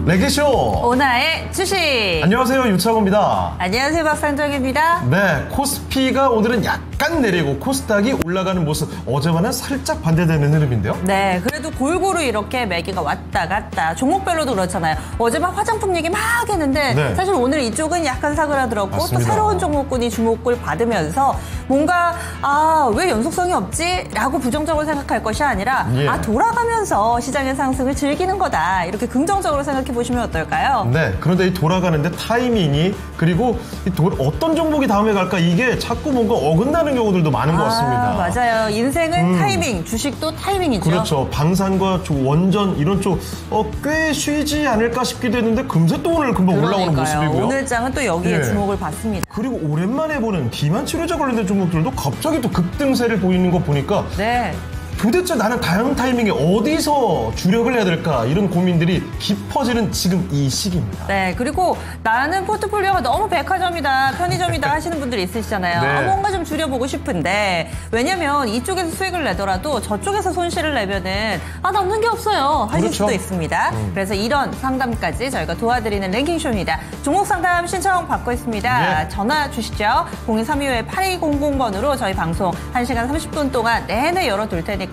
레기쇼 오나의 주식. 안녕하세요, 유창호입니다. 안녕하세요, 박상정입니다. 네, 코스피가 오늘은 약간 내리고 코스닥이 올라가는 모습, 어제와는 살짝 반대되는 흐름인데요. 네, 그래도 골고루 이렇게 매기가 왔다 갔다 종목별로도 그렇잖아요. 어제 막 화장품 얘기 막 했는데 네. 사실 오늘 이쪽은 약간 사그라들었고 맞습니다. 또 새로운 종목군이 주목을 받으면서 뭔가 왜 연속성이 없지? 라고 부정적으로 생각할 것이 아니라 예. 돌아가면서 시장의 상승을 즐기는 거다. 이렇게 긍정적으로 생각해 보시면 어떨까요? 네, 그런데 이 돌아가는데 타이밍이, 그리고 어떤 종목이 다음에 갈까, 이게 자꾸 뭔가 어긋나는 경우들도 많은 것 같습니다. 맞아요. 인생은 타이밍, 주식도 타이밍이죠. 그렇죠. 방산과 원전 이런 쪽 꽤 쉬지 않을까 싶기도 했는데 금세 또 오늘 금방 올라오는 모습이고요. 오늘 장은 또 여기에 예. 주목을 받습니다. 그리고 오랜만에 보는 비만 치료제 관련된 종목들도 갑자기 또 급등세를 보이는 거 보니까 네. 도대체 나는 다음 타이밍에 어디서 주력을 해야 될까, 이런 고민들이 깊어지는 지금 이 시기입니다. 네, 그리고 나는 포트폴리오가 너무 백화점이다, 편의점이다 하시는 분들이 있으시잖아요. 네. 뭔가 좀 줄여보고 싶은데, 왜냐면 이쪽에서 수익을 내더라도 저쪽에서 손실을 내면은 남는 게 없어요 하실 그렇죠. 수도 있습니다. 그래서 이런 상담까지 저희가 도와드리는 랭킹쇼입니다. 종목 상담 신청 받고 있습니다. 예. 전화 주시죠. 0232-8200번으로 저희 방송 1시간 30분 동안 내내 열어둘 테니까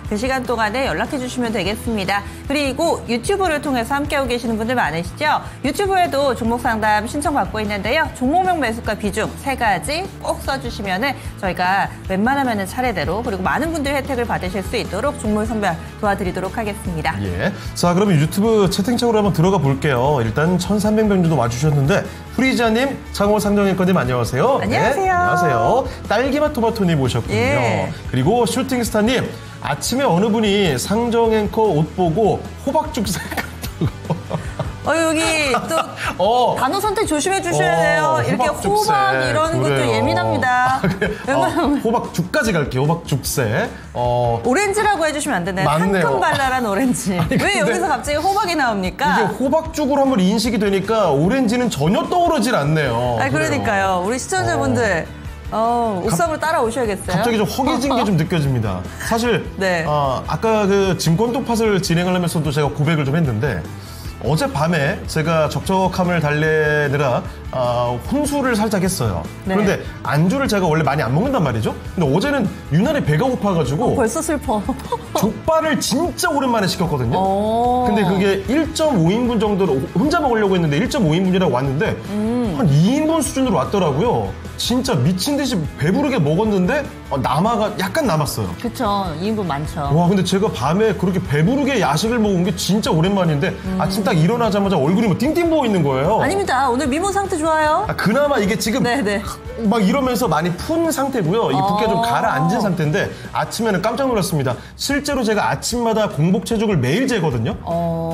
그 시간 동안에 연락해 주시면 되겠습니다. 그리고 유튜브를 통해서 함께하고 계시는 분들 많으시죠? 유튜브에도 종목 상담 신청받고 있는데요. 종목명 매수가 비중 3가지 꼭 써주시면 저희가 웬만하면 차례대로, 그리고 많은 분들이 혜택을 받으실 수 있도록 종목 선별 도와드리도록 하겠습니다. 예. 자, 그러면 유튜브 채팅창으로 한번 들어가 볼게요. 일단 1,300명 정도 와주셨는데, 프리자님, 창호 상정일거님 안녕하세요. 안녕하세요. 네, 안녕하세요. 딸기맛 토마토님 오셨군요. 예. 그리고 슈팅스타님, 아침에 어느 분이 상정 앵커 옷 보고 호박죽 생각나고. 여기 또 단어 선택 조심해 주셔야 돼요. 이렇게 호박죽세. 호박 이런 것도 그래요. 예민합니다. 호박죽까지 갈게요. 호박죽세. 오렌지라고 해주시면 안 되나요? 맞네요. 상큼발랄한 오렌지. 왜 근데 여기서 갑자기 호박이 나옵니까? 이게 호박죽으로 한번 인식이 되니까 오렌지는 전혀 떠오르질 않네요. 그러니까요. 우리 시청자분들 옥상으로 따라오셔야겠어요. 갑자기 좀 허기진 게 좀 느껴집니다. 사실 네. 아까 그 증권 톱팟을 진행을 하면서도 제가 고백을 좀 했는데, 어젯밤에 제가 적적함을 달래느라 혼술을 살짝 했어요. 네. 그런데 안주를 제가 원래 많이 안 먹는단 말이죠. 근데 어제는 유난히 배가 고파가지고 벌써 슬퍼. 족발을 진짜 오랜만에 시켰거든요. 오. 근데 그게 1.5인분 정도로 혼자 먹으려고 했는데 1.5인분이라고 왔는데 한 2인분 수준으로 왔더라고요. 진짜 미친 듯이 배부르게 먹었는데 약간 남았어요. 그쵸. 2인분 많죠. 와, 근데 제가 밤에 그렇게 배부르게 야식을 먹은 게 진짜 오랜만인데 아침 딱 일어나자마자 얼굴이 뭐 띵띵 부어 있는 거예요. 아닙니다. 오늘 미모 상태 좋아요. 그나마 이게 지금 네네. 막 이러면서 많이 푼 상태고요. 이 붓기가 좀 가라앉은 상태인데 아침에는 깜짝 놀랐습니다. 실제로 제가 아침마다 공복 체중을 매일 재거든요.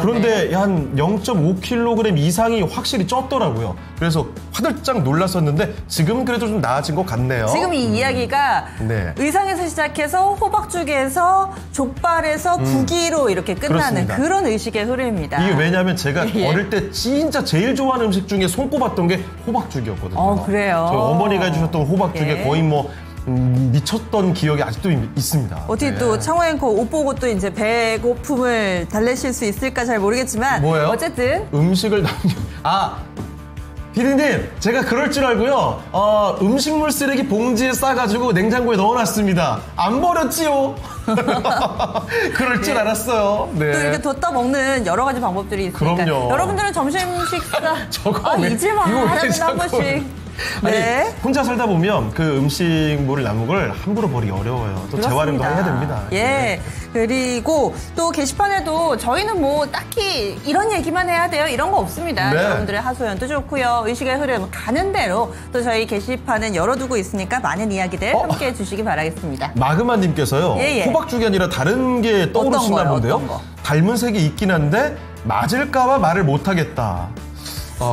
그런데 네. 한 0.5kg 이상이 확실히 쪘더라고요. 그래서 화들짝 놀랐었는데 지금은 그래도 좀 나아진 것 같네요. 지금 이 이야기가 네. 의상에서 시작해서 호박죽에서 족발에서 부기로 이렇게 끝나는 그렇습니다. 그런 의식의 흐름입니다. 이게 왜냐하면 제가 예. 어릴 때 진짜 제일 좋아하는 음식 중에 손꼽았던 게 호박죽이었거든요. 그래요? 저희 어머니가 해주셨던 호박죽에 예. 거의 뭐 미쳤던 기억이 아직도 있습니다. 어떻게 네. 또 창호 앵커 옷 보고 또 이제 배고픔을 달래실 수 있을까 잘 모르겠지만 뭐예요? 어쨌든 음식을 피디님, 제가 그럴 줄 알고요. 음식물 쓰레기 봉지에 싸가지고 냉장고에 넣어놨습니다. 안 버렸지요? 그럴 줄 알았어요. 네. 또 이렇게 뒀다 먹는 여러 가지 방법들이 있으니까 그럼요. 여러분들은 점심 식사 저거 왜- 잊을만 이거 왜 하면 한 자꾸 번씩. 아니, 네. 혼자 살다 보면 그 음식물을 남은 걸 함부로 버리기 어려워요. 또 재활용도 해야 됩니다. 예. 네. 그리고 또 게시판에도 저희는 뭐 딱히 이런 얘기만 해야 돼요. 이런 거 없습니다. 네. 여러분들의 하소연도 좋고요. 의식의 흐름 가는 대로 또 저희 게시판은 열어두고 있으니까 많은 이야기들 함께 해주시기 바라겠습니다. 마그마님께서요. 예. 호박죽이 아니라 다른 게 떠오르시나 어떤 거요? 본데요. 어떤 거? 닮은 색이 있긴 한데 맞을까봐 말을 못하겠다.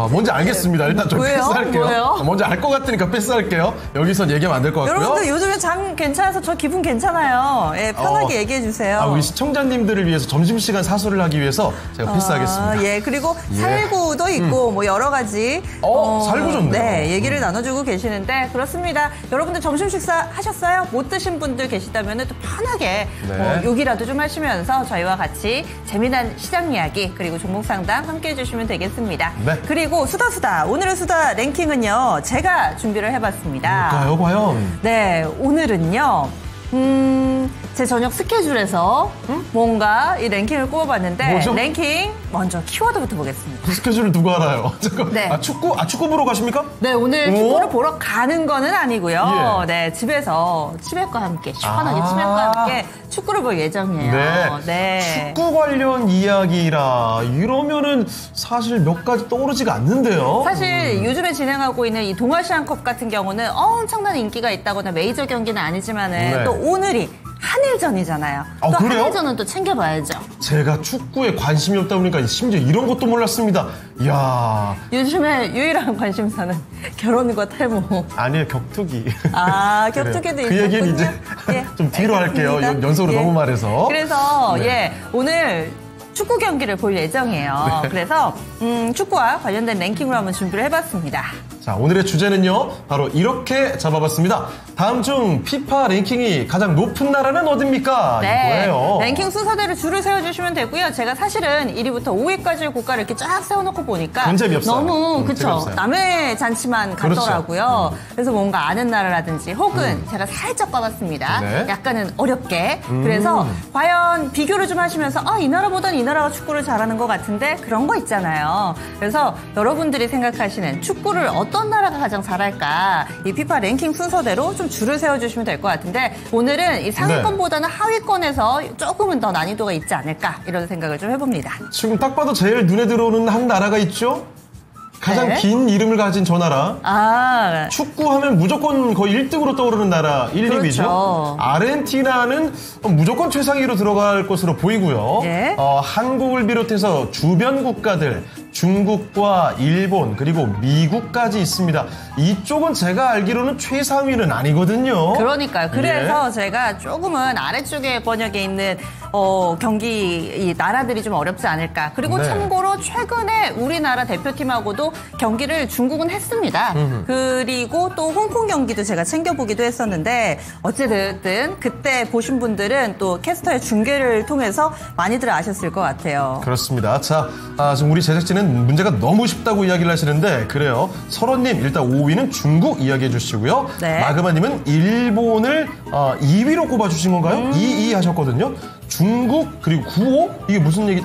뭔지 알겠습니다. 일단 좀 왜요? 패스할게요. 뭐예요? 뭔지 알 것 같으니까 패스할게요. 여기선 얘기하면 안 될 것 같고요. 여러분들 요즘에 장 괜찮아서 저 기분 괜찮아요. 예, 편하게 얘기해 주세요. 우리 시청자님들을 위해서 점심시간 사수를 하기 위해서 제가 패스하겠습니다. 예, 그리고 살구도 있고 뭐 여러 가지 살구 좋네요. 네, 얘기를 나눠주고 계시는데 그렇습니다. 여러분들 점심 식사 하셨어요? 못 드신 분들 계시다면 또 편하게 욕이라도 좀 하시면서 저희와 같이 재미난 시장 이야기 그리고 종목 상담 함께해 주시면 되겠습니다. 네. 그리고 수다 오늘의 수다 랭킹은요 제가 준비를 해봤습니다. 뭘까요, 과연? 네, 오늘은요. 제 저녁 스케줄에서 뭔가 이 랭킹을 꼽아봤는데 뭐죠? 랭킹 먼저 키워드부터 보겠습니다. 그 스케줄을 누가 알아요? 잠깐. 네. 축구 보러 가십니까? 네, 오늘 축구를 보러 가는 거는 아니고요. 예. 네, 집에서 치맥과 함께 시원하게 치맥과 함께 축구를 볼 예정이에요. 네. 축구 관련 이야기라 이러면은 사실 몇 가지 떠오르지가 않는데요. 사실 요즘에 진행하고 있는 이 동아시안컵 같은 경우는 엄청난 인기가 있다거나 메이저 경기는 아니지만은 또 오늘이 한일전이잖아요. 또 그래요? 한일전은 또 챙겨봐야죠. 제가 축구에 관심이 없다 보니까 심지어 이런 것도 몰랐습니다. 이야. 요즘에 유일한 관심사는 결혼과 탈모. 아니에요, 격투기. 격투기도 그 얘기는 이제 좀 뒤로 할게요. 연속으로 너무 말해서. 그래서 오늘 축구 경기를 볼 예정이에요. 그래서 축구와 관련된 랭킹으로 한번 준비를 해봤습니다. 자, 오늘의 주제는요, 바로 이렇게 잡아봤습니다. 다음 중 피파 랭킹이 가장 높은 나라는 어딥니까? 이거예요. 랭킹 순서대로 줄을 세워주시면 되고요. 제가 사실은 1위부터 5위까지의 국가를 이렇게 쫙 세워놓고 보니까 그건 재미없어요. 너무 그쵸. 남의 잔치만 같더라고요. 그렇죠. 그래서 뭔가 아는 나라라든지 혹은 제가 살짝 봐봤습니다. 약간은 어렵게. 그래서 과연 비교를 좀 하시면서 이 나라보다는 이 나라가 축구를 잘하는 것 같은데 그런 거 있잖아요. 그래서 여러분들이 생각하시는 축구를 어떤 나라가 가장 잘할까 이 피파 랭킹 순서대로 좀 줄을 세워주시면 될 것 같은데 오늘은 이 상위권보다는 하위권에서 조금은 더 난이도가 있지 않을까 이런 생각을 좀 해봅니다. 지금 딱 봐도 제일 눈에 들어오는 한 나라가 있죠? 가장 긴 이름을 가진 저 나라. 축구하면 무조건 거의 1등으로 떠오르는 나라 1, 2위죠. 아르헨티나는 무조건 최상위로 들어갈 것으로 보이고요. 한국을 비롯해서 주변 국가들 중국과 일본 그리고 미국까지 있습니다. 이쪽은 제가 알기로는 최상위는 아니거든요. 그러니까요. 그래서 제가 조금은 아래쪽에 번역에 있는 경기 이 나라들이 좀 어렵지 않을까. 그리고 참고로 최근에 우리나라 대표팀하고도 경기를 중국은 했습니다. 그리고 또 홍콩 경기도 제가 챙겨보기도 했었는데 어쨌든 그때 보신 분들은 또 캐스터의 중계를 통해서 많이들 아셨을 것 같아요. 그렇습니다. 자, 지금 우리 제작진은 문제가 너무 쉽다고 이야기를 하시는데 그래요. 설원님 일단 5위는 중국 이야기해 주시고요. 마그마님은 일본을 2위로 꼽아주신 건가요? 2 하셨거든요. 중국 그리고 9호? 이게 무슨 얘기?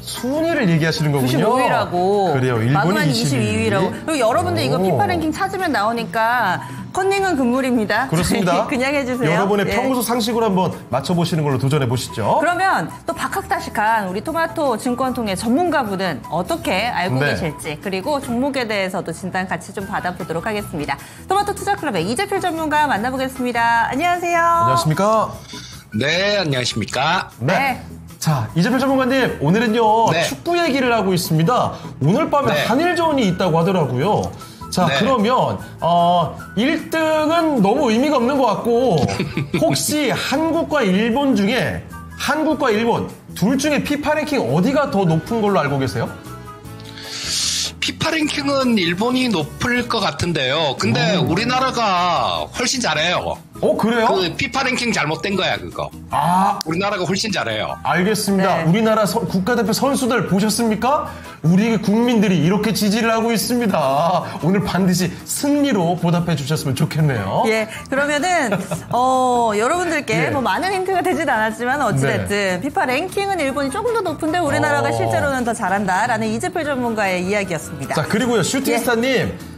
순위를 얘기하시는 거군요. 95위라고. 그래요. 일본이 22위라고. 그리고 여러분들 이거 피파 랭킹 찾으면 나오니까 컨닝은 금물입니다. 그렇습니다. 그냥 해주세요. 여러분의 평소 상식으로 한번 맞춰보시는 걸로 도전해 보시죠. 그러면 또 박학다식한 우리 토마토 증권통의 전문가분은 어떻게 알고 계실지 그리고 종목에 대해서도 진단 같이 좀 받아보도록 하겠습니다. 토마토 투자클럽의 이재필 전문가 만나보겠습니다. 안녕하세요. 안녕하십니까? 네, 안녕하십니까? 네. 자, 이재필 전문가님, 오늘은요, 축구 얘기를 하고 있습니다. 오늘 밤에 한일전이 있다고 하더라고요. 자, 그러면, 1등은 너무 의미가 없는 것 같고, 혹시 한국과 일본 중에, 한국과 일본, 둘 중에 피파 랭킹 어디가 더 높은 걸로 알고 계세요? 피파 랭킹은 일본이 높을 것 같은데요. 근데 우리나라가 훨씬 잘해요. 그래요? 그 피파 랭킹 잘못된 거야, 그거. 우리나라가 훨씬 잘해요. 알겠습니다. 우리나라 국가대표 선수들 보셨습니까? 우리 국민들이 이렇게 지지를 하고 있습니다. 오늘 반드시 승리로 보답해 주셨으면 좋겠네요. 그러면은 여러분들께 뭐 많은 힌트가 되진 않았지만 어찌됐든 피파 랭킹은 일본이 조금 더 높은데 우리나라가 실제로는 더 잘한다라는 이재필 전문가의 이야기였습니다. 자, 그리고요, 슈팅스타님.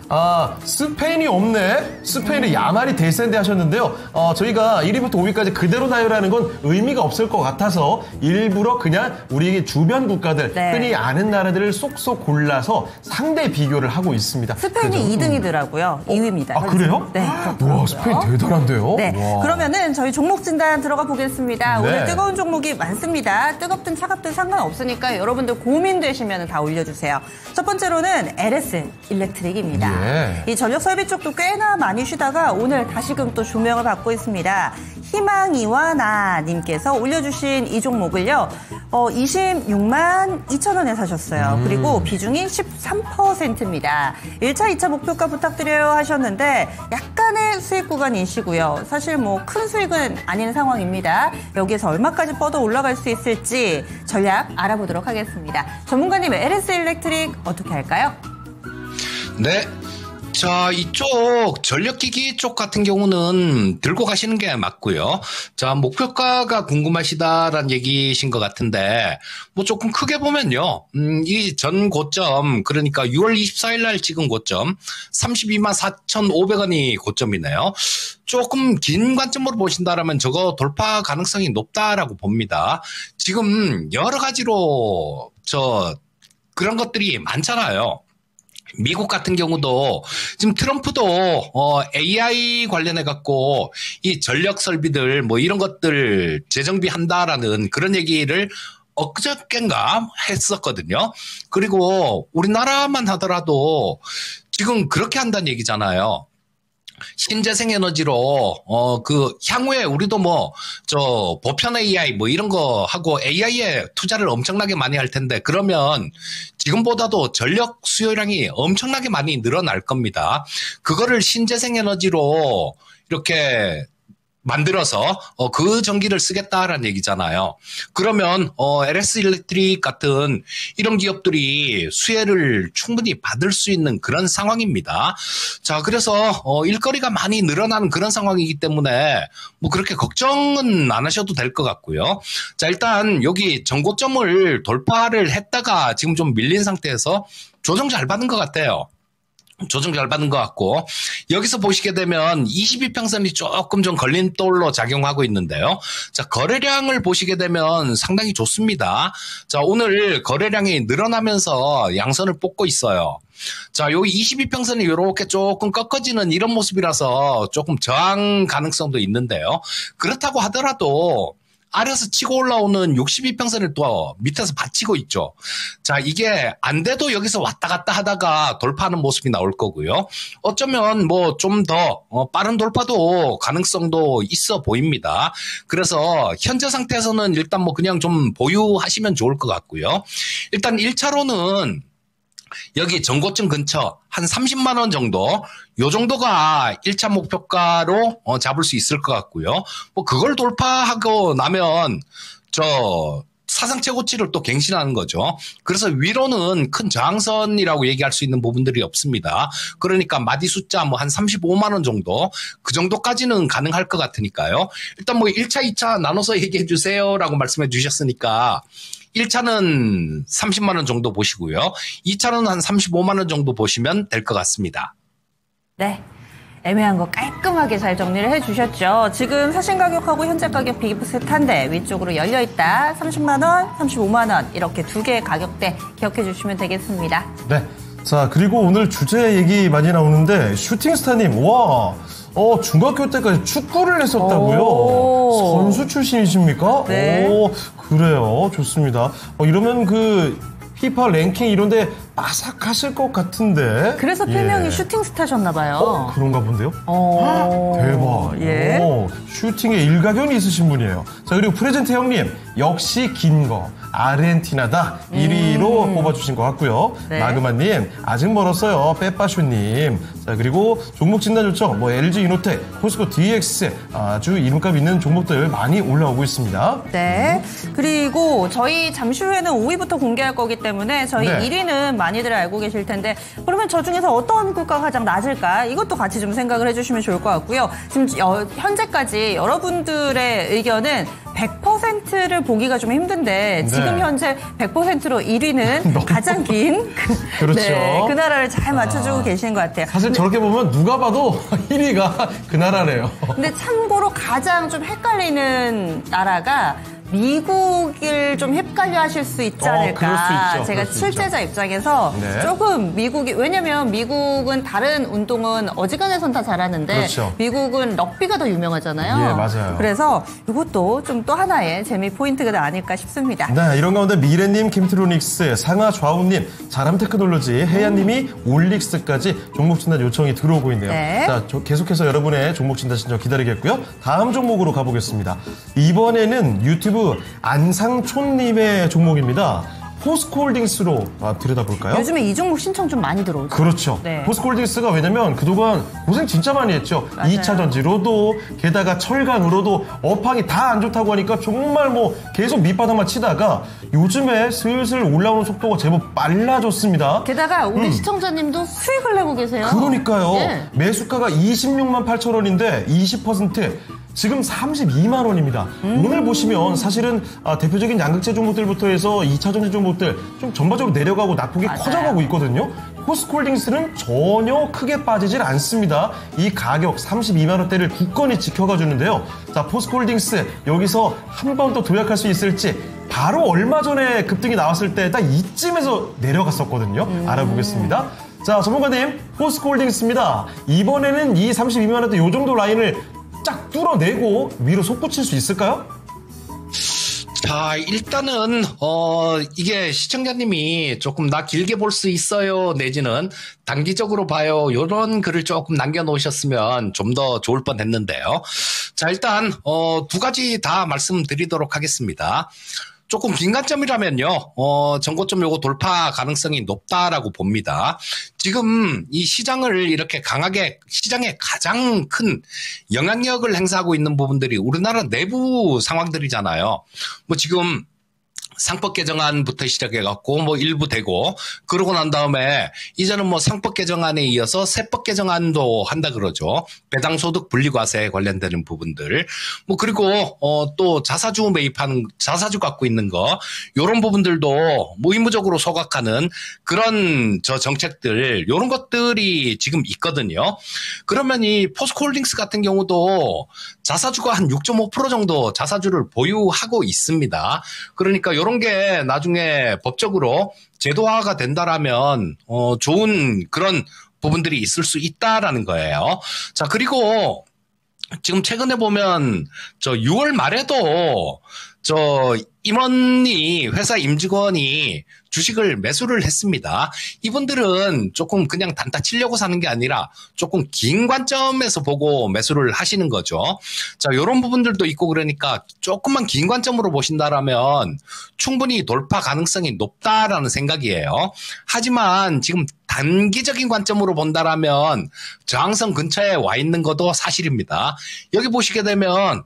스페인이 없네. 스페인의 야말이 대세인데 하셨는데요. 저희가 1위부터 5위까지 그대로 나열하는 건 의미가 없을 것 같아서 일부러 그냥 우리 주변 국가들, 네. 흔히 아는 나라들을 쏙쏙 골라서 상대 비교를 하고 있습니다. 스페인이 2등이더라고요. 2위입니다. 그래요? 네. 와, 스페인 대단한데요? 네. 와. 그러면은 저희 종목 진단 들어가 보겠습니다. 네. 오늘 뜨거운 종목이 많습니다. 뜨겁든 차갑든 상관없으니까 여러분들 고민되시면 다 올려주세요. 첫 번째로는 LS 일렉트릭입니다. 예. 이 전력 설비 쪽도 꽤나 많이 쉬다가 오늘 다시금 또 조명을 받고 있습니다. 희망이와 나님께서 올려주신 이 종목을요, 26만 2천 원에 사셨어요. 그리고 비중이 13%입니다. 1차, 2차 목표가 부탁드려요 하셨는데 약간의 수익 구간이시고요. 사실 뭐 큰 수익은 아닌 상황입니다. 여기에서 얼마까지 뻗어 올라갈 수 있을지 전략 알아보도록 하겠습니다. 전문가님, LS 일렉트릭 어떻게 할까요? 네. 자, 이쪽 전력기기 쪽 같은 경우는 들고 가시는 게 맞고요. 자, 목표가가 궁금하시다라는 얘기신 것 같은데 뭐 조금 크게 보면요. 이 전 고점, 그러니까 6월 24일 날 찍은 고점 32만 4,500원이 고점이네요. 조금 긴 관점으로 보신다라면 저거 돌파 가능성이 높다라고 봅니다. 지금 여러 가지로 그런 것들이 많잖아요. 미국 같은 경우도 지금 트럼프도 AI 관련해 갖고 이 전력 설비들 뭐 이런 것들 재정비한다라는 그런 얘기를 엊그저께인가 했었거든요. 그리고 우리나라만 하더라도 지금 그렇게 한다는 얘기잖아요. 신재생 에너지로 향후에 우리도 보편 AI 뭐 이런 거 하고 AI에 투자를 엄청나게 많이 할 텐데, 그러면 지금보다도 전력 수요량이 엄청나게 많이 늘어날 겁니다. 그거를 신재생 에너지로 이렇게 만들어서 그 전기를 쓰겠다라는 얘기잖아요. 그러면 LS 일렉트릭 같은 이런 기업들이 수혜를 충분히 받을 수 있는 그런 상황입니다. 자, 그래서 일거리가 많이 늘어나는 그런 상황이기 때문에 뭐 그렇게 걱정은 안 하셔도 될 것 같고요. 자, 일단 여기 전고점을 돌파를 했다가 지금 좀 밀린 상태에서 조정 잘 받은 것 같아요. 조정 잘 받는 것 같고, 여기서 보시게 되면 22평선이 조금 좀 걸림돌로 작용하고 있는데요. 자, 거래량을 보시게 되면 상당히 좋습니다. 자, 오늘 거래량이 늘어나면서 양선을 뽑고 있어요. 자, 여기 22평선이 이렇게 조금 꺾어지는 이런 모습이라서 조금 저항 가능성도 있는데요. 그렇다고 하더라도 아래에서 치고 올라오는 62평선을 또 밑에서 받치고 있죠. 자, 이게 안 돼도 여기서 왔다 갔다 하다가 돌파하는 모습이 나올 거고요. 어쩌면 뭐 좀 더 빠른 돌파도 가능성도 있어 보입니다. 그래서 현재 상태에서는 일단 뭐 그냥 좀 보유하시면 좋을 것 같고요. 일단 1차로는 여기 전고점 근처 한 30만 원 정도, 요 정도가 1차 목표가로 잡을 수 있을 것 같고요. 뭐 그걸 돌파하고 나면 사상 최고치를 또 갱신하는 거죠. 그래서 위로는 큰 저항선이라고 얘기할 수 있는 부분들이 없습니다. 그러니까 마디 숫자 뭐 한 35만 원 정도, 그 정도까지는 가능할 것 같으니까요. 일단 뭐 1차, 2차 나눠서 얘기해 주세요라고 말씀해 주셨으니까 1차는 30만 원 정도 보시고요. 2차는 한 35만 원 정도 보시면 될 것 같습니다. 네. 애매한 거 깔끔하게 잘 정리를 해주셨죠. 지금 사신 가격하고 현재 가격 비슷한데 위쪽으로 열려있다. 30만 원, 35만 원 이렇게 두 개의 가격대 기억해 주시면 되겠습니다. 네. 자, 그리고 오늘 주제 얘기 많이 나오는데 슈팅스타님, 와, 중학교 때까지 축구를 했었다고요? 선수 출신이십니까? 네. 그래요. 좋습니다. 이러면 피파 랭킹 이런데 빠삭하실 것 같은데. 그래서 필명이 슈팅스타셨나봐요. 그런가 본데요? 대박. 예. 슈팅에 일가견이 있으신 분이에요. 자, 그리고 프레젠트 형님, 역시 긴 거. 아르헨티나다 1위로 뽑아주신 것 같고요. 네. 마그마님, 아직 멀었어요. 빼빠슈님. 자, 그리고 종목 진단 요청, LG 이노텍, 포스코 DX, 아주 이름값 있는 종목들 많이 올라오고 있습니다. 네. 그리고 저희 잠시 후에는 5위부터 공개할 거기 때문에 저희 네. 1위는 많이들 알고 계실 텐데, 그러면 저 중에서 어떤 국가가 가장 낮을까? 이것도 같이 좀 생각을 해주시면 좋을 것 같고요. 지금 현재까지 여러분들의 의견은 100%를 보기가 좀 힘든데 지금 현재 100%로 1위는 가장 긴 그렇죠. 네, 그 나라를 잘 맞춰주고 계시는 것 같아요. 사실 저렇게 보면 누가 봐도 1위가 그 나라래요. 근데 참고로 가장 좀 헷갈리는 나라가 미국을 좀 헷갈려 하실 수 있지 않을까. 그럴 수 있죠. 제가 출제자 입장에서 조금 미국이, 왜냐면 미국은 다른 운동은 어지간해선 다 잘하는데 그렇죠. 미국은 럭비가 더 유명하잖아요. 예, 맞아요. 그래서 이것도 좀 또 하나의 재미 포인트가 아닐까 싶습니다. 네, 이런 가운데 미래님, 김트로닉스, 상하 좌우님, 자람 테크놀로지, 혜연님이 올릭스까지 종목 진단 요청이 들어오고 있네요. 네. 자, 계속해서 여러분의 종목 진단 신청 기다리겠고요. 다음 종목으로 가보겠습니다. 이번에는 유튜브 안상촌님의 종목입니다. 포스코홀딩스로 들여다볼까요? 요즘에 이 종목 신청 좀 많이 들어오죠. 그렇죠. 네. 포스코홀딩스가 왜냐면 그동안 고생 진짜 많이 했죠. 맞아요. 2차 전지로도 게다가 철강으로도 업황이 다 안 좋다고 하니까 정말 뭐 계속 밑바닥만 치다가 요즘에 슬슬 올라오는 속도가 제법 빨라졌습니다. 게다가 우리 시청자님도 수익을 내고 계세요. 그러니까요. 네. 매수가가 26만 8천 원인데 20% 지금 32만 원입니다. 오늘 보시면 사실은 대표적인 양극재 종목들부터 해서 2차 전지 종목들 좀 전반적으로 내려가고 낙폭이 커져가고 있거든요. 포스코홀딩스는 전혀 크게 빠지질 않습니다. 이 가격 32만 원대를 굳건히 지켜가 주는데요. 자, 포스코홀딩스 여기서 한 번 더 도약할 수 있을지 바로 얼마 전에 급등이 나왔을 때 딱 이쯤에서 내려갔었거든요. 알아보겠습니다. 자, 전문가님, 포스코홀딩스입니다. 이번에는 이 32만 원대 요 정도 라인을 쫙 뚫어내고 위로 솟구칠 수 있을까요? 자, 일단은 이게 시청자님이 조금 나 길게 볼 수 있어요 내지는 단기적으로 봐요 이런 글을 조금 남겨놓으셨으면 좀 더 좋을 뻔했는데요. 자, 일단 두 가지 다 말씀드리도록 하겠습니다. 조금 긴 관점이라면요, 전고점 요거 돌파 가능성이 높다라고 봅니다. 지금 이 시장을 이렇게 강하게, 시장에 가장 큰 영향력을 행사하고 있는 부분들이 우리나라 내부 상황들이잖아요. 뭐 지금 상법 개정안부터 시작해갖고 뭐 일부 되고 그러고 난 다음에 이제는 뭐 상법 개정안에 이어서 세법 개정안도 한다 그러죠. 배당소득 분리과세 관련되는 부분들 뭐 그리고 또 자사주 매입하는 자사주 갖고 있는 거 이런 부분들도 뭐 의무적으로 소각하는 그런 정책들 이런 것들이 지금 있거든요. 그러면 이 포스코홀딩스 같은 경우도 자사주가 한 6.5% 정도 자사주를 보유하고 있습니다. 그러니까 이런 게 나중에 법적으로 제도화가 된다라면 좋은 그런 부분들이 있을 수 있다라는 거예요. 자, 그리고 지금 최근에 보면 저 6월 말에도 저 임원이 회사 임직원이 주식을 매수를 했습니다. 이분들은 조금 그냥 단타 치려고 사는 게 아니라 조금 긴 관점에서 보고 매수를 하시는 거죠. 자, 이런 부분들도 있고 그러니까 조금만 긴 관점으로 보신다라면 충분히 돌파 가능성이 높다라는 생각이에요. 하지만 지금 단기적인 관점으로 본다라면 저항선 근처에 와 있는 것도 사실입니다. 여기 보시게 되면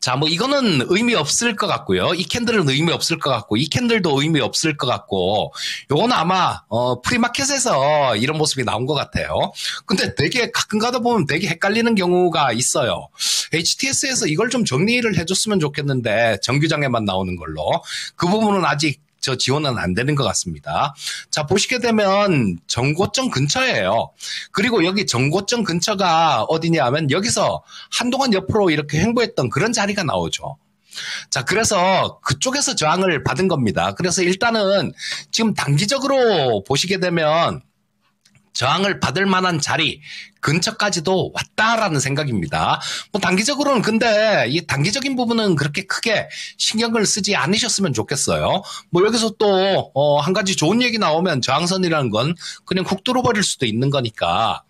자, 뭐 이거는 의미 없을 것 같고요. 이 캔들은 의미 없을 것 같고 이 캔들도 의미 없을 것 같고 요거는 아마 프리마켓에서 이런 모습이 나온 것 같아요. 근데 되게 가끔 가다 보면 되게 헷갈리는 경우가 있어요. HTS에서 이걸 좀 정리를 해줬으면 좋겠는데 정규장에만 나오는 걸로 그 부분은 아직 지원은 안 되는 것 같습니다. 자, 보시게 되면 전고점 근처예요. 그리고 여기 전고점 근처가 어디냐 하면 여기서 한동안 옆으로 이렇게 횡보했던 그런 자리가 나오죠. 자, 그래서 그쪽에서 저항을 받은 겁니다. 그래서 일단은 지금 단기적으로 보시게 되면 저항을 받을 만한 자리 근처까지도 왔다라는 생각입니다. 뭐 단기적으로는 근데 이 단기적인 부분은 그렇게 크게 신경을 쓰지 않으셨으면 좋겠어요. 뭐 여기서 또 한 가지 좋은 얘기 나오면 저항선이라는 건 그냥 훅 뚫어버릴 수도 있는 거니까.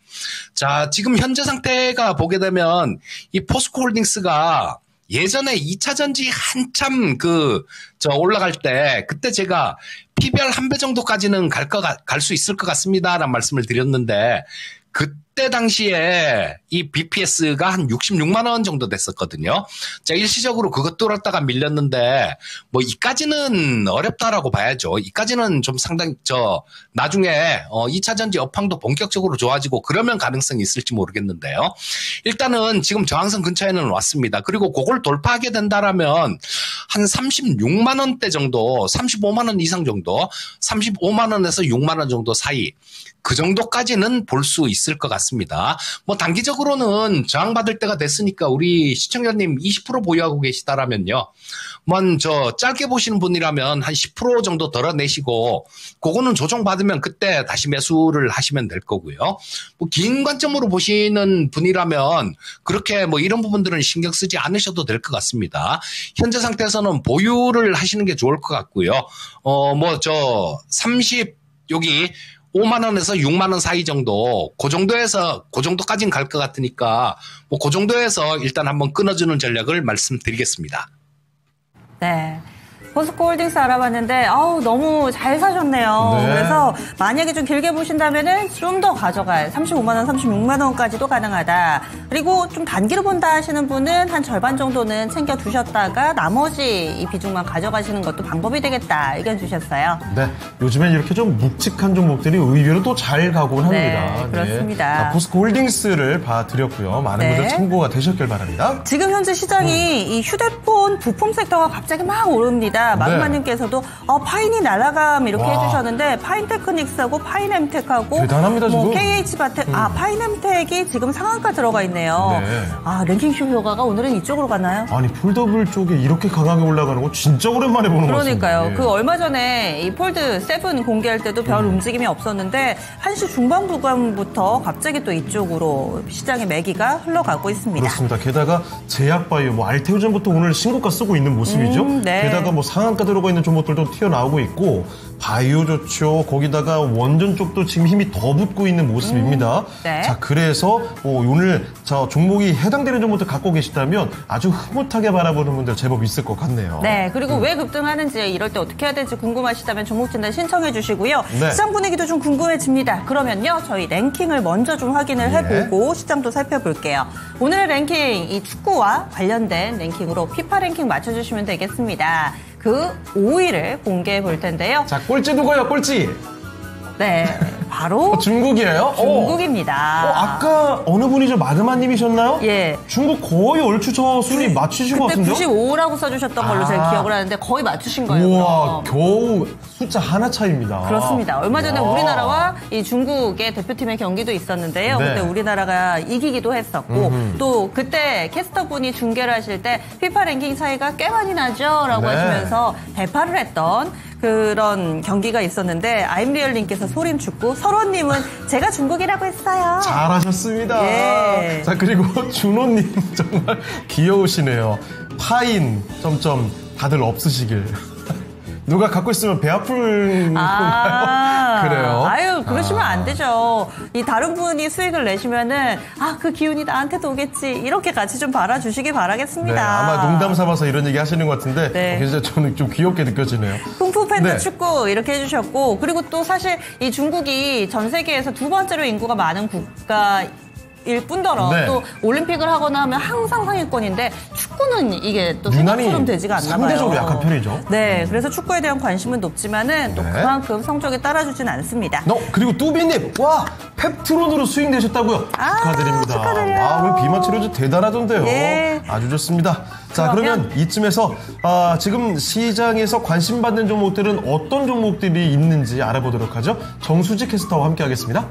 자, 지금 현재 상태가 보게 되면 이 포스코홀딩스가 예전에 2차 전지 한참 올라갈 때 그때 제가 PBR 한 배 정도까지는 갈 수 있을 것 같습니다라는 말씀을 드렸는데 그때 당시에 이 BPS가 한 66만 원 정도 됐었거든요. 자, 일시적으로 그것 뚫었다가 밀렸는데 뭐 이까지는 어렵다라고 봐야죠. 이까지는 좀 상당히 나중에 2차 전지 업황도 본격적으로 좋아지고 그러면 가능성이 있을지 모르겠는데요. 일단은 지금 저항선 근처에는 왔습니다. 그리고 그걸 돌파하게 된다라면 한 36만 원대 정도, 35만 원 이상 정도, 35만 원에서 6만 원 정도 사이 그 정도까지는 볼 수 있을 것 같습니다. 뭐 단기적으로는 저항받을 때가 됐으니까 우리 시청자님 20% 보유하고 계시다라면요. 짧게 보시는 분이라면 한 10% 정도 덜어내시고 그거는 조정받으면 그때 다시 매수를 하시면 될 거고요. 뭐 긴 관점으로 보시는 분이라면 그렇게 뭐 이런 부분들은 신경 쓰지 않으셔도 될 것 같습니다. 현재 상태에서는 보유를 하시는 게 좋을 것 같고요. 여기 5만 원에서 6만 원 사이 정도, 그 정도까지는 갈 것 같으니까, 그 정도에서 일단 한번 끊어주는 전략을 말씀드리겠습니다. 네. 포스코홀딩스 알아봤는데 너무 잘 사셨네요. 네. 그래서 만약에 좀 길게 보신다면은 좀 더 가져갈 35만 원, 36만 원까지도 가능하다. 그리고 좀 단기로 본다 하시는 분은 한 절반 정도는 챙겨 두셨다가 나머지 이 비중만 가져가시는 것도 방법이 되겠다 의견 주셨어요. 네, 요즘엔 이렇게 좀 묵직한 종목들이 의외로 또 잘 가곤 합니다. 네, 그렇습니다. 자, 포스코홀딩스를 봐드렸고요. 많은 분들 참고가 되셨길 바랍니다. 지금 현재 시장이 이 휴대폰 부품 섹터가 갑자기 막 오릅니다. 마그마님께서도 파인이 날아감 이렇게 해주셨는데 파인테크닉스하고 파인엠텍하고 대단합니다, 지금. KH바텍 파인엠텍이 지금 상한가 들어가 있네요. 네. 랭킹쇼 효과가 오늘은 이쪽으로 가나요? 아니 폴더블 쪽에 이렇게 강하게 올라가는 거 진짜 오랜만에 보는 것 같습니다. 그러니까요. 그 얼마 전에 이 폴드 7 공개할 때도 별 움직임이 없었는데 1시 중반 부근부터 갑자기 또 이쪽으로 시장의 매기가 흘러가고 있습니다. 그렇습니다. 게다가 제약바이오, 알테오젠부터 오늘 신고가 쓰고 있는 모습이죠. 네. 게다가 상한가 들어가 있는 종목들도 튀어나오고 있고 바이오 좋죠. 거기다가 원전 쪽도 지금 힘이 더 붙고 있는 모습입니다. 네. 자, 그래서 오늘 종목이 해당되는 종목들 갖고 계시다면 아주 흐뭇하게 바라보는 분들 제법 있을 것 같네요. 네, 그리고 왜 급등하는지 이럴 때 어떻게 해야 될지 궁금하시다면 종목 진단 신청해 주시고요. 네. 시장 분위기도 좀 궁금해집니다. 그러면요, 저희 랭킹을 먼저 좀 확인을 해보고 시장도 살펴볼게요. 오늘의 랭킹, 이 축구와 관련된 랭킹으로 피파 랭킹 맞춰주시면 되겠습니다. 그 5위를 공개해 볼 텐데요. 자, 꼴찌 누구예요? 꼴찌. 네, 바로 중국이에요? 중국입니다. 아까 어느 분이죠? 마그마님이셨나요? 예. 중국 거의 얼추 저 순위 맞추신 것 그때 같은데요? 95라고 써주셨던 걸로 제가 기억을 하는데 거의 맞추신 거예요. 우와, 그럼. 겨우 숫자 하나 차이입니다. 그렇습니다. 얼마 전에 와. 우리나라와 이 중국의 대표팀의 경기도 있었는데요. 네. 그때 우리나라가 이기기도 했었고 또 그때 캐스터분이 중계를 하실 때 피파 랭킹 차이가 꽤 많이 나죠? 라고 네. 하시면서 대파를 했던 그런 경기가 있었는데 아임리얼님께서 소림축구, 설원님은 제가 중국이라고 했어요. 잘하셨습니다. 예. 자, 그리고 준호님 정말 귀여우시네요. 파인 점점 다들 없으시길. 누가 갖고 있으면 배 아픈 건가요? 그래요? 아유, 그러시면 안 되죠. 이 다른 분이 수익을 내시면은 그 기운이 나한테도 오겠지. 이렇게 같이 좀 바라주시기 바라겠습니다. 네, 아마 농담 삼아서 이런 얘기 하시는 것 같은데 네. 진짜 저는 좀 귀엽게 느껴지네요. 쿵푸 팬더 네. 축구 이렇게 해주셨고 그리고 또 사실 이 중국이 전 세계에서 두 번째로 인구가 많은 국가 일 뿐더러 네. 또 올림픽을 하거나 하면 항상 상위권인데 축구는 이게 또 생각처럼 되지가 않나 봐요. 상대적으로 약한 편이죠. 네, 그래서 축구에 대한 관심은 높지만은 또 네. 그만큼 성적에 따라주진 않습니다. 그리고 뚜비님, 와, 펩트론으로 수익 내셨다고요? 축하드립니다. 축하드려요. 오늘 비만 치료제 대단하던데요. 예. 아주 좋습니다. 자, 그러면 이쯤에서 지금 시장에서 관심받는 종목들은 어떤 종목들이 있는지 알아보도록 하죠. 정수지 캐스터와 함께하겠습니다.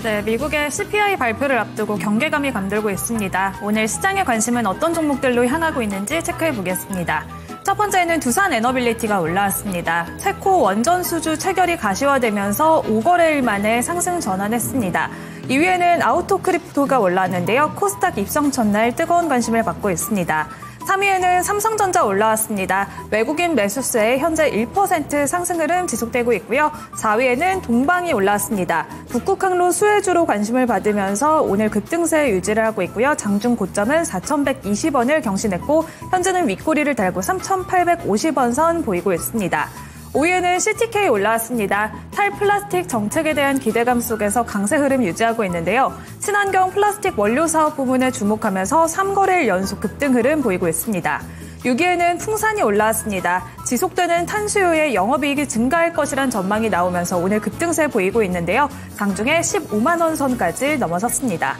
네, 미국의 CPI 발표를 앞두고 경계감이 감돌고 있습니다. 오늘 시장의 관심은 어떤 종목들로 향하고 있는지 체크해 보겠습니다. 첫 번째는 두산 에너빌리티가 올라왔습니다. 체코 원전 수주 체결이 가시화되면서 5거래일 만에 상승 전환했습니다. 2위에는 아우토크립토가 올라왔는데요. 코스닥 입성 첫날 뜨거운 관심을 받고 있습니다. 3위에는 삼성전자 올라왔습니다. 외국인 매수세에 현재 1% 상승 흐름 지속되고 있고요. 4위에는 동방이 올라왔습니다. 북극항로 수혜주로 관심을 받으면서 오늘 급등세 유지를 하고 있고요. 장중 고점은 4,120원을 경신했고 현재는 윗꼬리를 달고 3,850원 선 보이고 있습니다. 5위에는 CTK 올라왔습니다. 탈플라스틱 정책에 대한 기대감 속에서 강세 흐름 유지하고 있는데요. 친환경 플라스틱 원료 사업 부문에 주목하면서 3거래일 연속 급등 흐름 보이고 있습니다. 6위에는 풍산이 올라왔습니다. 지속되는 탄수요의 영업이익이 증가할 것이란 전망이 나오면서 오늘 급등세 보이고 있는데요. 장중에 15만 원 선까지 넘어섰습니다.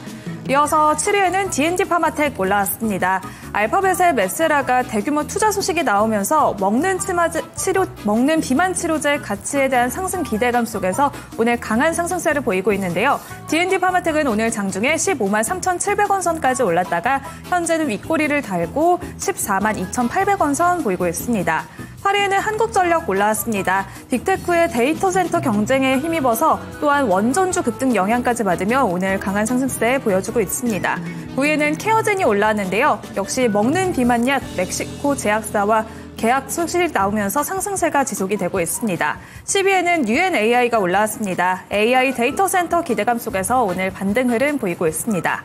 이어서 7위에는 D&D 파마텍 올라왔습니다. 알파벳의 메세라가 대규모 투자 소식이 나오면서 먹는 비만 치료제 가치에 대한 상승 기대감 속에서 오늘 강한 상승세를 보이고 있는데요. D&D 파마텍은 오늘 장중에 15만 3,700원 선까지 올랐다가 현재는 윗꼬리를 달고 14만 2,800원 선 보이고 있습니다. 8위에는 한국전력 올라왔습니다. 빅테크의 데이터 센터 경쟁에 힘입어서 또한 원전주 급등 영향까지 받으며 오늘 강한 상승세 보여주고 있습니다. 9위에는 케어젠이 올라왔는데요. 역시 먹는 비만약 멕시코 제약사와 계약 소식이 나오면서 상승세가 지속이 되고 있습니다. 10위에는 UNAI가 올라왔습니다. AI 데이터 센터 기대감 속에서 오늘 반등 흐름 보이고 있습니다.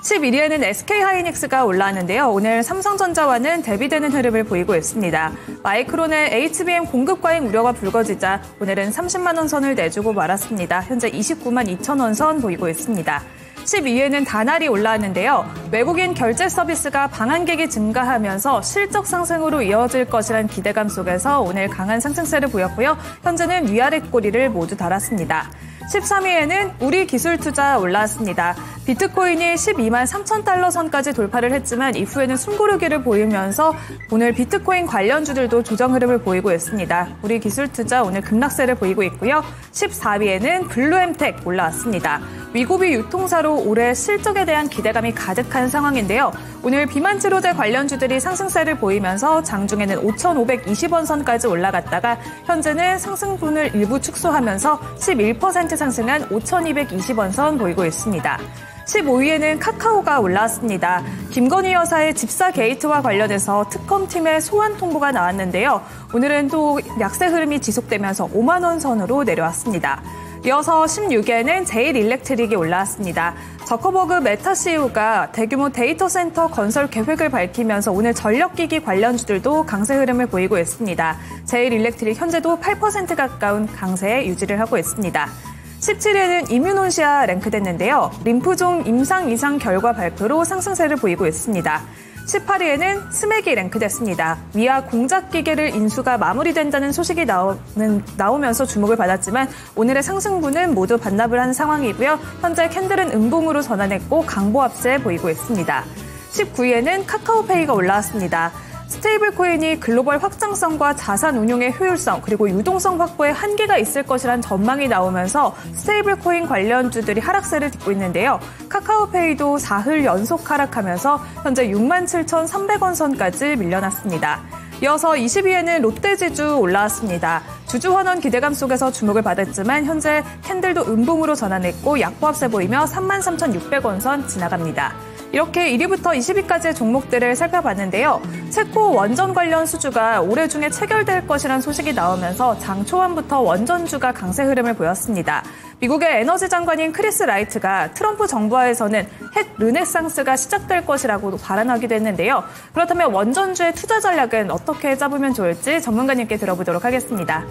11위에는 SK하이닉스가 올라왔는데요. 오늘 삼성전자와는 대비되는 흐름을 보이고 있습니다. 마이크론의 HBM 공급 과잉 우려가 불거지자 오늘은 30만 원 선을 내주고 말았습니다. 현재 29만 2천 원 선 보이고 있습니다. 12위에는 다날이 올라왔는데요. 외국인 결제 서비스가 방한객이 증가하면서 실적 상승으로 이어질 것이란 기대감 속에서 오늘 강한 상승세를 보였고요. 현재는 위아래 꼬리를 모두 달았습니다. 13위에는 우리 기술 투자 올라왔습니다. 비트코인이 12만 3천 달러 선까지 돌파를 했지만 이후에는 숨고르기를 보이면서 오늘 비트코인 관련주들도 조정 흐름을 보이고 있습니다. 우리 기술 투자 오늘 급락세를 보이고 있고요. 14위에는 블루엠텍 올라왔습니다. 위고비 유통사로 올해 실적에 대한 기대감이 가득한 상황인데요. 오늘 비만 치료제 관련주들이 상승세를 보이면서 장중에는 5,520원 선까지 올라갔다가 현재는 상승분을 일부 축소하면서 11% 상승한 5,220원 선 보이고 있습니다. 15위에는 카카오가 올라왔습니다. 김건희 여사의 집사 게이트와 관련해서 특검팀의 소환 통보가 나왔는데요. 오늘은 또 약세 흐름이 지속되면서 5만 원 선으로 내려왔습니다. 이어서 16위에는 제일일렉트릭이 올라왔습니다. 저커버그 메타 CEO가 대규모 데이터 센터 건설 계획을 밝히면서 오늘 전력기기 관련주들도 강세 흐름을 보이고 있습니다. 제일일렉트릭 현재도 8% 가까운 강세에 유지를 하고 있습니다. 17위에는 이뮤논시아 랭크됐는데요. 림프종 임상 이상 결과 발표로 상승세를 보이고 있습니다. 18위에는 스맥이 랭크됐습니다. 미아 공작기계를 인수가 마무리된다는 소식이 나오면서 주목을 받았지만 오늘의 상승분은 모두 반납을 한 상황이고요. 현재 캔들은 음봉으로 전환했고 강보합세 보이고 있습니다. 19위에는 카카오페이가 올라왔습니다. 스테이블 코인이 글로벌 확장성과 자산 운용의 효율성 그리고 유동성 확보에 한계가 있을 것이란 전망이 나오면서 스테이블 코인 관련주들이 하락세를 딛고 있는데요. 카카오페이도 4흘 연속 하락하면서 현재 67,300원 선까지 밀려났습니다. 이어서 20위에는 롯데지주 올라왔습니다. 주주환원 기대감 속에서 주목을 받았지만 현재 캔들도 음봉으로 전환했고 약보합세 보이며 33,600원 선 지나갑니다. 이렇게 1위부터 20위까지의 종목들을 살펴봤는데요. 체코 원전 관련 수주가 올해 중에 체결될 것이란 소식이 나오면서 장 초반부터 원전주가 강세 흐름을 보였습니다. 미국의 에너지 장관인 크리스 라이트가 트럼프 정부하에서는 핵 르네상스가 시작될 것이라고 발언하기도 했는데요. 그렇다면 원전주의 투자 전략은 어떻게 짜보면 좋을지 전문가님께 들어보도록 하겠습니다.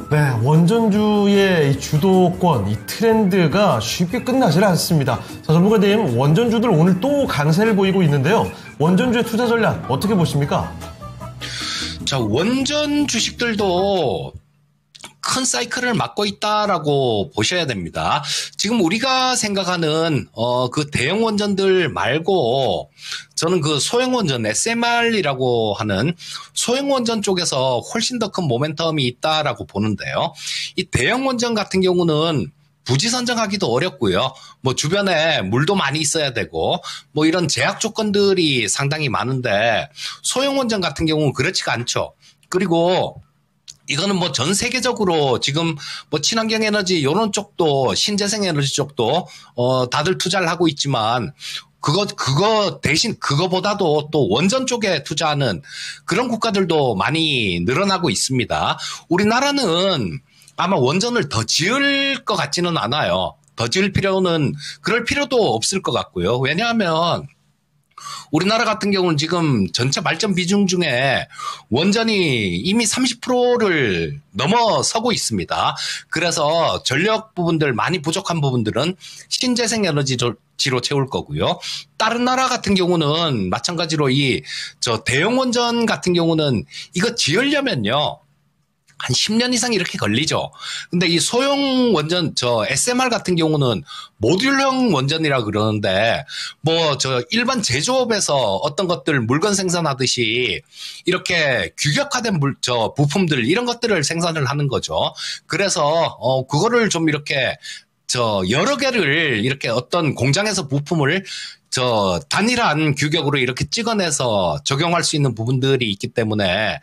네, 원전주의 이 주도권, 이 트렌드가 쉽게 끝나질 않습니다. 자, 전문가님, 원전주들 오늘 또 강세를 보이고 있는데요. 원전주의 투자 전략 어떻게 보십니까? 자, 원전 주식들도 큰 사이클을 맞고 있다라고 보셔야 됩니다. 지금 우리가 생각하는 그 대형 원전들 말고 저는 그 소형 원전 SMR이라고 하는 소형 원전 쪽에서 훨씬 더 큰 모멘텀이 있다라고 보는데요. 이 대형 원전 같은 경우는 부지 선정하기도 어렵고요. 뭐 주변에 물도 많이 있어야 되고 뭐 이런 제약 조건들이 상당히 많은데 소형 원전 같은 경우는 그렇지가 않죠. 그리고 이거는 뭐 전 세계적으로 지금 뭐 친환경 에너지 이런 쪽도 신재생 에너지 쪽도 다들 투자를 하고 있지만 그거 대신 그거보다도 또 원전 쪽에 투자하는 그런 국가들도 많이 늘어나고 있습니다. 우리나라는 아마 원전을 더 지을 것 같지는 않아요. 더 지을 필요는 그럴 필요도 없을 것 같고요. 왜냐하면 우리나라 같은 경우는 지금 전체 발전 비중 중에 원전이 이미 30%를 넘어서고 있습니다. 그래서 전력 부분들 많이 부족한 부분들은 신재생 에너지로 채울 거고요. 다른 나라 같은 경우는 마찬가지로 대형 원전 같은 경우는 이거 지으려면요. 한 10년 이상 이렇게 걸리죠. 근데 이 소형 원전, SMR 같은 경우는 모듈형 원전이라 그러는데, 일반 제조업에서 어떤 것들 물건 생산하듯이 이렇게 규격화된 부품들, 이런 것들을 생산을 하는 거죠. 그래서, 그거를 좀 이렇게, 여러 개를 이렇게 어떤 공장에서 부품을 단일한 규격으로 이렇게 찍어내서 적용할 수 있는 부분들이 있기 때문에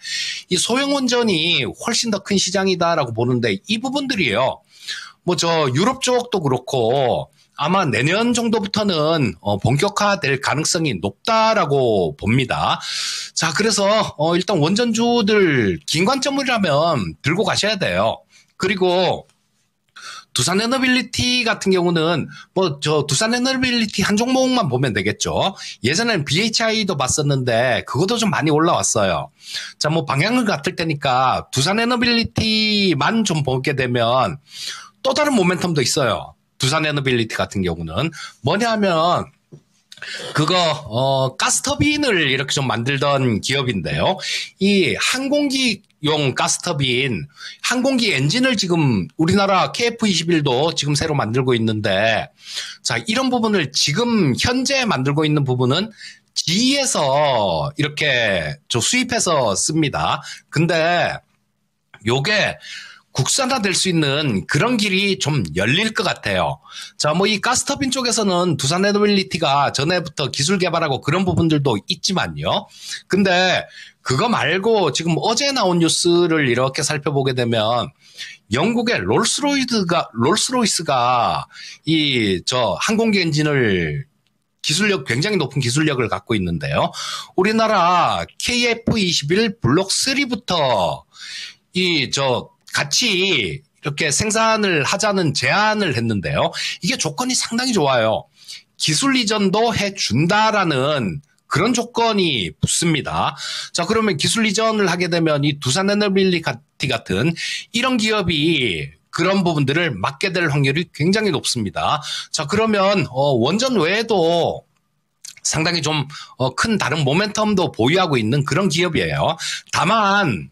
이 소형 원전이 훨씬 더 큰 시장이다라고 보는데 이 부분들이에요. 유럽 쪽도 그렇고 아마 내년 정도부터는 본격화될 가능성이 높다라고 봅니다. 자, 그래서 일단 원전주들 긴 관점이라면 들고 가셔야 돼요. 그리고 두산 에너빌리티 같은 경우는 두산 에너빌리티 한 종목만 보면 되겠죠. 예전에는 BHI도 봤었는데 그것도 좀 많이 올라왔어요. 자, 방향을 같을 테니까 두산 에너빌리티만 좀 보게 되면 또 다른 모멘텀도 있어요. 두산 에너빌리티 같은 경우는 뭐냐 하면 가스터빈을 이렇게 좀 만들던 기업인데요. 이 항공기용 가스터빈, 항공기 엔진을 지금 우리나라 KF-21도 지금 새로 만들고 있는데, 자, 이런 부분을 지금 현재 만들고 있는 부분은 GE에서 이렇게 수입해서 씁니다. 근데 요게 국산화될 수 있는 그런 길이 좀 열릴 것 같아요. 자, 이 가스터빈 쪽에서는 두산 에너빌리티가 전에부터 기술 개발하고 그런 부분들도 있지만요. 근데 그거 말고 지금 어제 나온 뉴스를 이렇게 살펴보게 되면 영국의 롤스로이스가 항공기 엔진을 굉장히 높은 기술력을 갖고 있는데요. 우리나라 KF-21 블록 3부터 같이 이렇게 생산을 하자는 제안을 했는데요. 이게 조건이 상당히 좋아요. 기술 이전도 해준다라는 그런 조건이 붙습니다. 자, 그러면 기술 이전을 하게 되면 이 두산 에너빌리티 같은 이런 기업이 그런 부분들을 맡게 될 확률이 굉장히 높습니다. 자, 그러면 원전 외에도 상당히 좀 큰 다른 모멘텀도 보유하고 있는 그런 기업이에요. 다만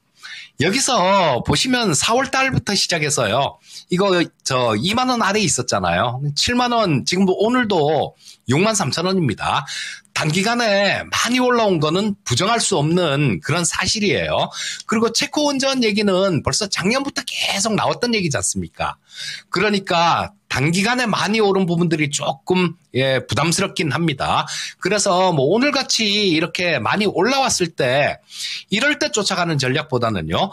여기서 보시면 4월 달부터 시작해서요. 이거 2만 원 아래에 있었잖아요. 7만 원, 지금 오늘도 6만 3천 원입니다. 단기간에 많이 올라온 거는 부정할 수 없는 그런 사실이에요. 그리고 체코 원전 얘기는 벌써 작년부터 계속 나왔던 얘기지 않습니까? 그러니까 단기간에 많이 오른 부분들이 조금 부담스럽긴 합니다. 그래서 오늘같이 이렇게 많이 올라왔을 때 이럴 때 쫓아가는 전략보다는요.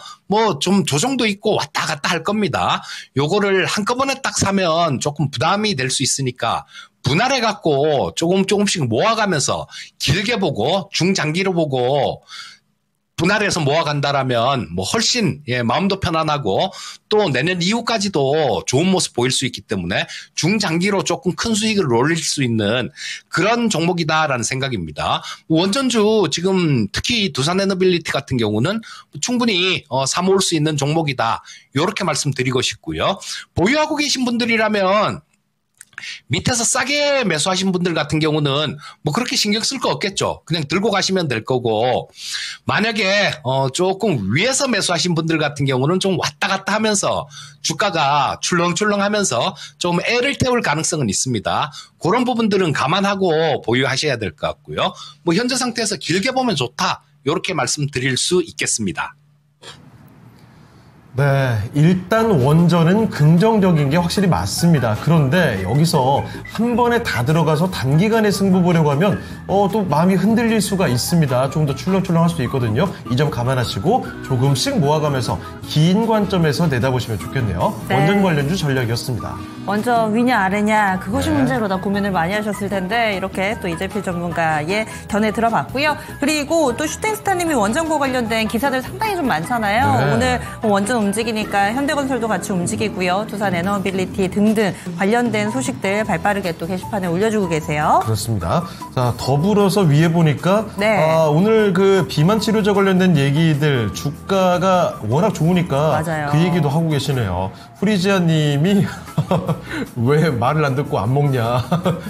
좀 조정도 있고 왔다 갔다 할 겁니다. 요거를 한꺼번에 딱 사면 조금 부담이 될 수 있으니까 분할해갖고 조금씩 모아가면서 길게 보고 중장기로 보고 분할해서 모아간다라면 훨씬 마음도 편안하고 또 내년 이후까지도 좋은 모습 보일 수 있기 때문에 중장기로 조금 큰 수익을 올릴 수 있는 그런 종목이다라는 생각입니다. 원전주 지금 특히 두산 에너빌리티 같은 경우는 충분히 사모을 수 있는 종목이다. 이렇게 말씀드리고 싶고요. 보유하고 계신 분들이라면 밑에서 싸게 매수하신 분들 같은 경우는 그렇게 신경 쓸 거 없겠죠. 그냥 들고 가시면 될 거고, 만약에 조금 위에서 매수하신 분들 같은 경우는 좀 왔다 갔다 하면서 주가가 출렁출렁 하면서 좀 애를 태울 가능성은 있습니다. 그런 부분들은 감안하고 보유하셔야 될 것 같고요. 현재 상태에서 길게 보면 좋다. 이렇게 말씀드릴 수 있겠습니다. 네, 일단 원전은 긍정적인 게 확실히 맞습니다. 그런데 여기서 한 번에 다 들어가서 단기간에 승부 보려고 하면 또 마음이 흔들릴 수가 있습니다. 조금 더 출렁출렁할 수도 있거든요. 이 점 감안하시고 조금씩 모아가면서 긴 관점에서 내다보시면 좋겠네요. 네. 원전 관련주 전략이었습니다. 원전 위냐 아래냐 그것이 문제로 다 고민을 많이 하셨을 텐데 이렇게 또 이재필 전문가의 견해 들어봤고요. 그리고 또 슈팅스타님이 원전과 관련된 기사들 상당히 좀 많잖아요. 네. 오늘 원전 움직이니까 현대건설도 같이 움직이고요. 두산 에너빌리티 등등 관련된 소식들 발빠르게 또 게시판에 올려주고 계세요. 그렇습니다. 자, 더불어서 위에 보니까 오늘 그 비만 치료제 관련된 얘기들 주가가 워낙 좋으니까 맞아요. 그 얘기도 하고 계시네요. 프리지아 님이 왜 말을 안 듣고 안 먹냐.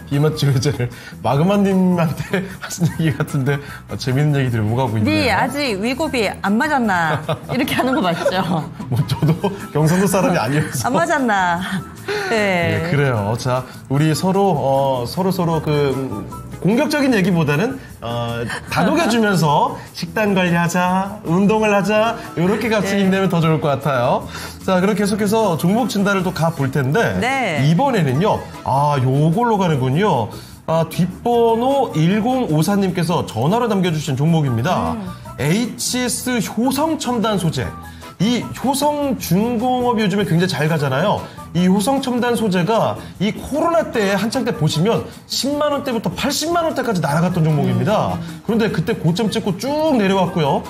비만 치료제를. 마그마 님한테 하신 얘기 같은데 재밌는 얘기들이 오가고 있네요. 네, 아직 위고비 안 맞았나. 이렇게 하는 거 맞죠? 뭐 저도 경상도 사람이 아니어서. 안 맞았나. 네. 네, 그래요. 자, 우리 서로 공격적인 얘기보다는 다독여주면서 식단 관리하자, 운동을 하자 이렇게 같이 힘내면 더 좋을 것 같아요. 자, 그럼 계속해서 종목 진단을 또 가볼 텐데 이번에는요. 요걸로 가는군요. 뒷번호 1054님께서 전화로 남겨주신 종목입니다. HS 효성첨단 소재. 이 효성중공업이 요즘에 굉장히 잘 가잖아요. 이 효성첨단 소재가 이 코로나 때 한창 때 보시면 10만 원대부터 80만 원대까지 날아갔던 종목입니다. 그런데 그때 고점 찍고 쭉 내려왔고요.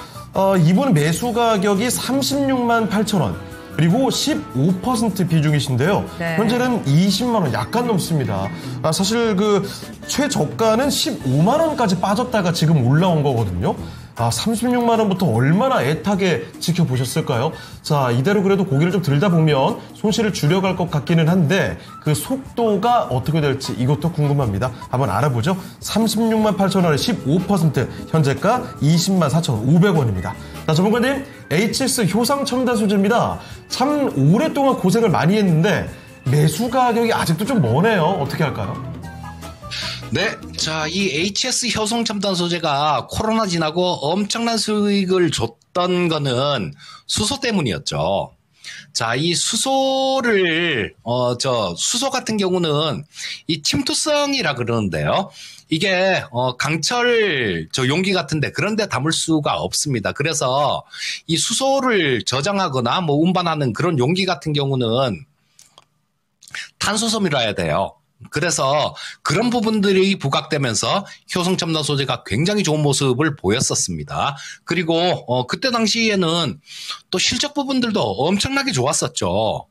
이번 매수 가격이 36만 8천 원. 그리고 15% 비중이신데요. 현재는 20만 원 약간 넘습니다. 사실 그 최저가는 15만 원까지 빠졌다가 지금 올라온 거거든요. 36만 원부터 얼마나 애타게 지켜보셨을까요? 자, 이대로 그래도 고기를 좀 들다 보면 손실을 줄여갈 것 같기는 한데 그 속도가 어떻게 될지 이것도 궁금합니다. 한번 알아보죠. 36만 8천 원에 15%, 현재가 20만 4,500원입니다. 자, 전문가님, HS 효성첨단 소재입니다. 참 오랫동안 고생을 많이 했는데 매수 가격이 아직도 좀 머네요. 어떻게 할까요? 네. 자, 이 HS 효성첨단 소재가 코로나 지나고 엄청난 수익을 줬던 거는 수소 때문이었죠. 자, 이 수소를, 수소 같은 경우는 이 침투성이라 그러는데요. 이게, 강철, 용기 같은데 그런데 담을 수가 없습니다. 그래서 이 수소를 저장하거나 뭐 운반하는 그런 용기 같은 경우는 탄소섬유라 해야 돼요. 그래서 그런 부분들이 부각되면서 효성첨단 소재가 굉장히 좋은 모습을 보였었습니다. 그리고 그때 당시에는 또 실적 부분들도 엄청나게 좋았었죠.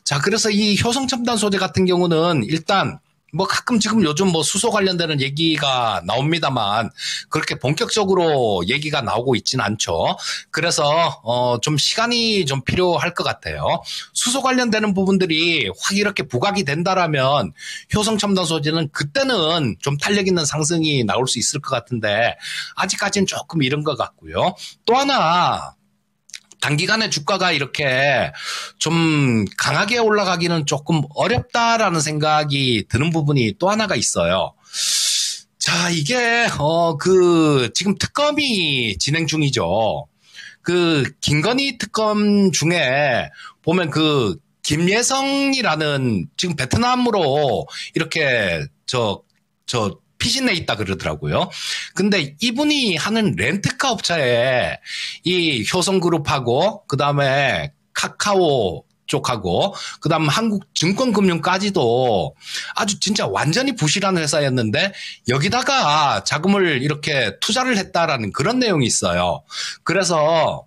자, 그래서 이 효성첨단 소재 같은 경우는 일단 뭐 가끔 지금 요즘 뭐 수소 관련되는 얘기가 나옵니다만 그렇게 본격적으로 얘기가 나오고 있진 않죠. 그래서 좀 시간이 좀 필요할 것 같아요. 수소 관련되는 부분들이 확 이렇게 부각이 된다라면 효성첨단 소재는 그때는 좀 탄력 있는 상승이 나올 수 있을 것 같은데 아직까지는 조금 이른 것 같고요. 또 하나 단기간에 주가가 이렇게 좀 강하게 올라가기는 조금 어렵다라는 생각이 드는 부분이 또 하나가 있어요. 자, 이게 지금 특검이 진행 중이죠. 그 김건희 특검 중에 보면 그 김예성이라는 지금 베트남으로 이렇게 피신해 있다 그러더라고요. 근데 이분이 하는 렌트카 업체에 이 효성그룹하고 그다음에 카카오 쪽하고 그다음 한국증권금융까지도 아주 진짜 완전히 부실한 회사였는데 여기다가 자금을 이렇게 투자를 했다라는 그런 내용이 있어요. 그래서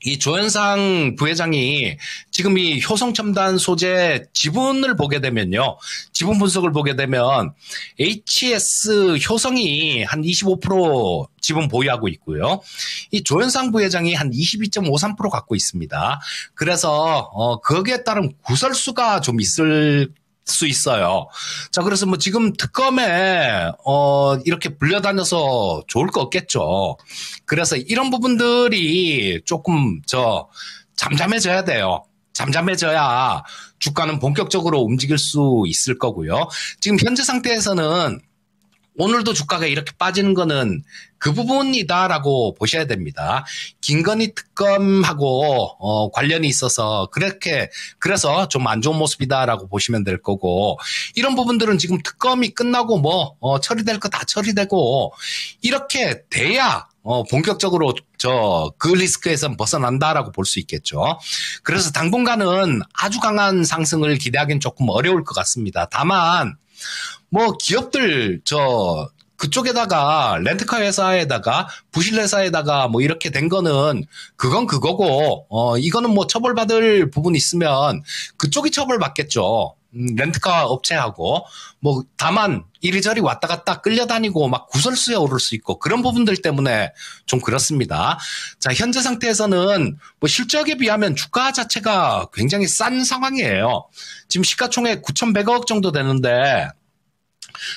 이 조현상 부회장이 지금 이 효성첨단 소재 지분을 보게 되면요. 지분 분석을 보게 되면 HS 효성이 한 25% 지분 보유하고 있고요. 이 조현상 부회장이 한 22.53% 갖고 있습니다. 그래서 거기에 따른 구설수가 좀 있을 수 있어요. 자, 그래서 뭐 지금 특검에 이렇게 불려다녀서 좋을 거 없겠죠. 그래서 이런 부분들이 조금 잠잠해져야 돼요. 잠잠해져야 주가는 본격적으로 움직일 수 있을 거고요. 지금 현재 상태에서는 오늘도 주가가 이렇게 빠지는 거는 그 부분이다라고 보셔야 됩니다. 김건희 특검하고 관련이 있어서 그래서 좀 안 좋은 모습이다라고 보시면 될 거고 이런 부분들은 지금 특검이 끝나고 처리될 거 다 처리되고 이렇게 돼야 본격적으로 그 리스크에서 벗어난다라고 볼 수 있겠죠. 그래서 당분간은 아주 강한 상승을 기대하기는 조금 어려울 것 같습니다. 다만 기업들 그쪽에다가 렌트카 회사에다가 부실 회사에다가 뭐 이렇게 된 거는 그건 그거고 이거는 뭐 처벌받을 부분이 있으면 그쪽이 처벌받겠죠. 렌트카 업체하고 뭐 다만 이리저리 왔다 갔다 끌려다니고 막 구설수에 오를 수 있고 그런 부분들 때문에 좀 그렇습니다. 자, 현재 상태에서는 뭐 실적에 비하면 주가 자체가 굉장히 싼 상황이에요. 지금 시가총액 9,100억 정도 되는데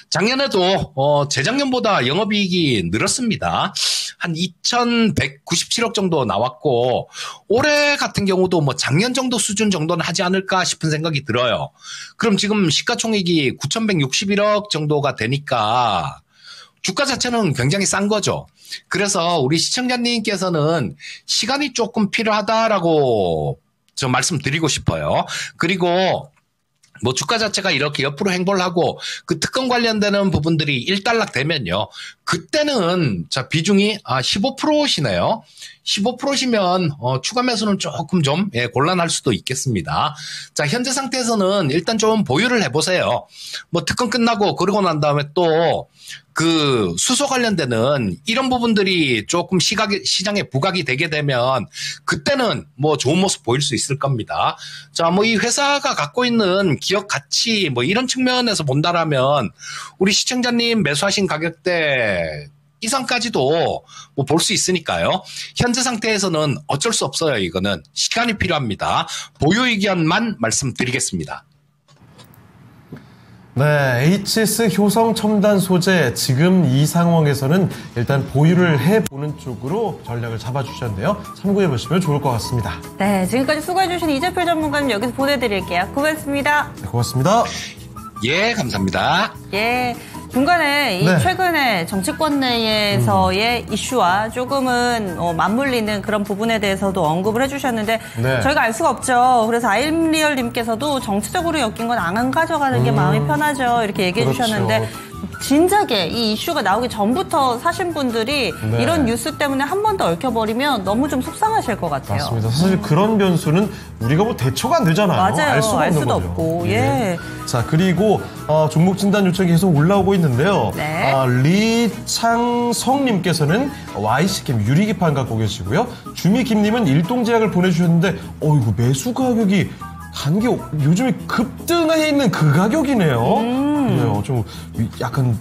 작년에도 재작년보다 영업이익이 늘었습니다. 한 2,197억 정도 나왔고 올해 같은 경우도 뭐 작년 정도 수준 정도는 하지 않을까 싶은 생각이 들어요. 그럼 지금 시가총액이 9,161억 정도가 되니까 주가 자체는 굉장히 싼 거죠. 그래서 우리 시청자님께서는 시간이 조금 필요하다라고 저 말씀드리고 싶어요. 그리고 뭐 주가 자체가 이렇게 옆으로 행보를 하고 그 특권 관련되는 부분들이 일단락 되면요. 그때는 자 비중이 15%시네요. 15%시면 추가 매수는 조금 좀 곤란할 수도 있겠습니다. 자, 현재 상태에서는 일단 좀 보유를 해보세요. 뭐 특권 끝나고 그러고 난 다음에 또 그 수소 관련되는 이런 부분들이 조금 시장에 부각이 되게 되면 그때는 뭐 좋은 모습 보일 수 있을 겁니다. 자, 뭐 이 회사가 갖고 있는 기업 가치 뭐 이런 측면에서 본다라면 우리 시청자님 매수하신 가격대 이상까지도 뭐 볼 수 있으니까요. 현재 상태에서는 어쩔 수 없어요. 이거는 시간이 필요합니다. 보유 의견만 말씀드리겠습니다. 네, HS 효성 첨단 소재 지금 이 상황에서는 일단 보유를 해보는 쪽으로 전략을 잡아주셨는데요. 참고해보시면 좋을 것 같습니다. 네, 지금까지 수고해주신 이재필 전문가님 여기서 보내드릴게요. 고맙습니다. 네, 고맙습니다. 예, 감사합니다. 예. 중간에 이 네. 최근에 정치권 내에서의 이슈와 조금은 맞물리는 그런 부분에 대해서도 언급을 해주셨는데 네. 저희가 알 수가 없죠. 그래서 아임리얼님께서도 정치적으로 엮인 건 안 가져가는 게 마음이 편하죠. 이렇게 얘기해 그렇죠. 주셨는데 진작에 이 이슈가 나오기 전부터 사신 분들이 네. 이런 뉴스 때문에 한 번 더 얽혀버리면 너무 좀 속상하실 것 같아요. 맞습니다. 사실 그런 변수는 우리가 뭐 대처가 안 되잖아요. 맞아요. 알 수가 없는 수도 거죠. 없고. 예. 자, 그리고 종목 진단 요청이 계속 올라오고 있는데요. 네. 리창성님께서는 YC캠 유리기판 갖고 계시고요. 주미김님은 일동제약을 보내주셨는데 이거 매수 가격이 단기 요즘에 급등해 있는 그 가격이네요. 네, 좀 약간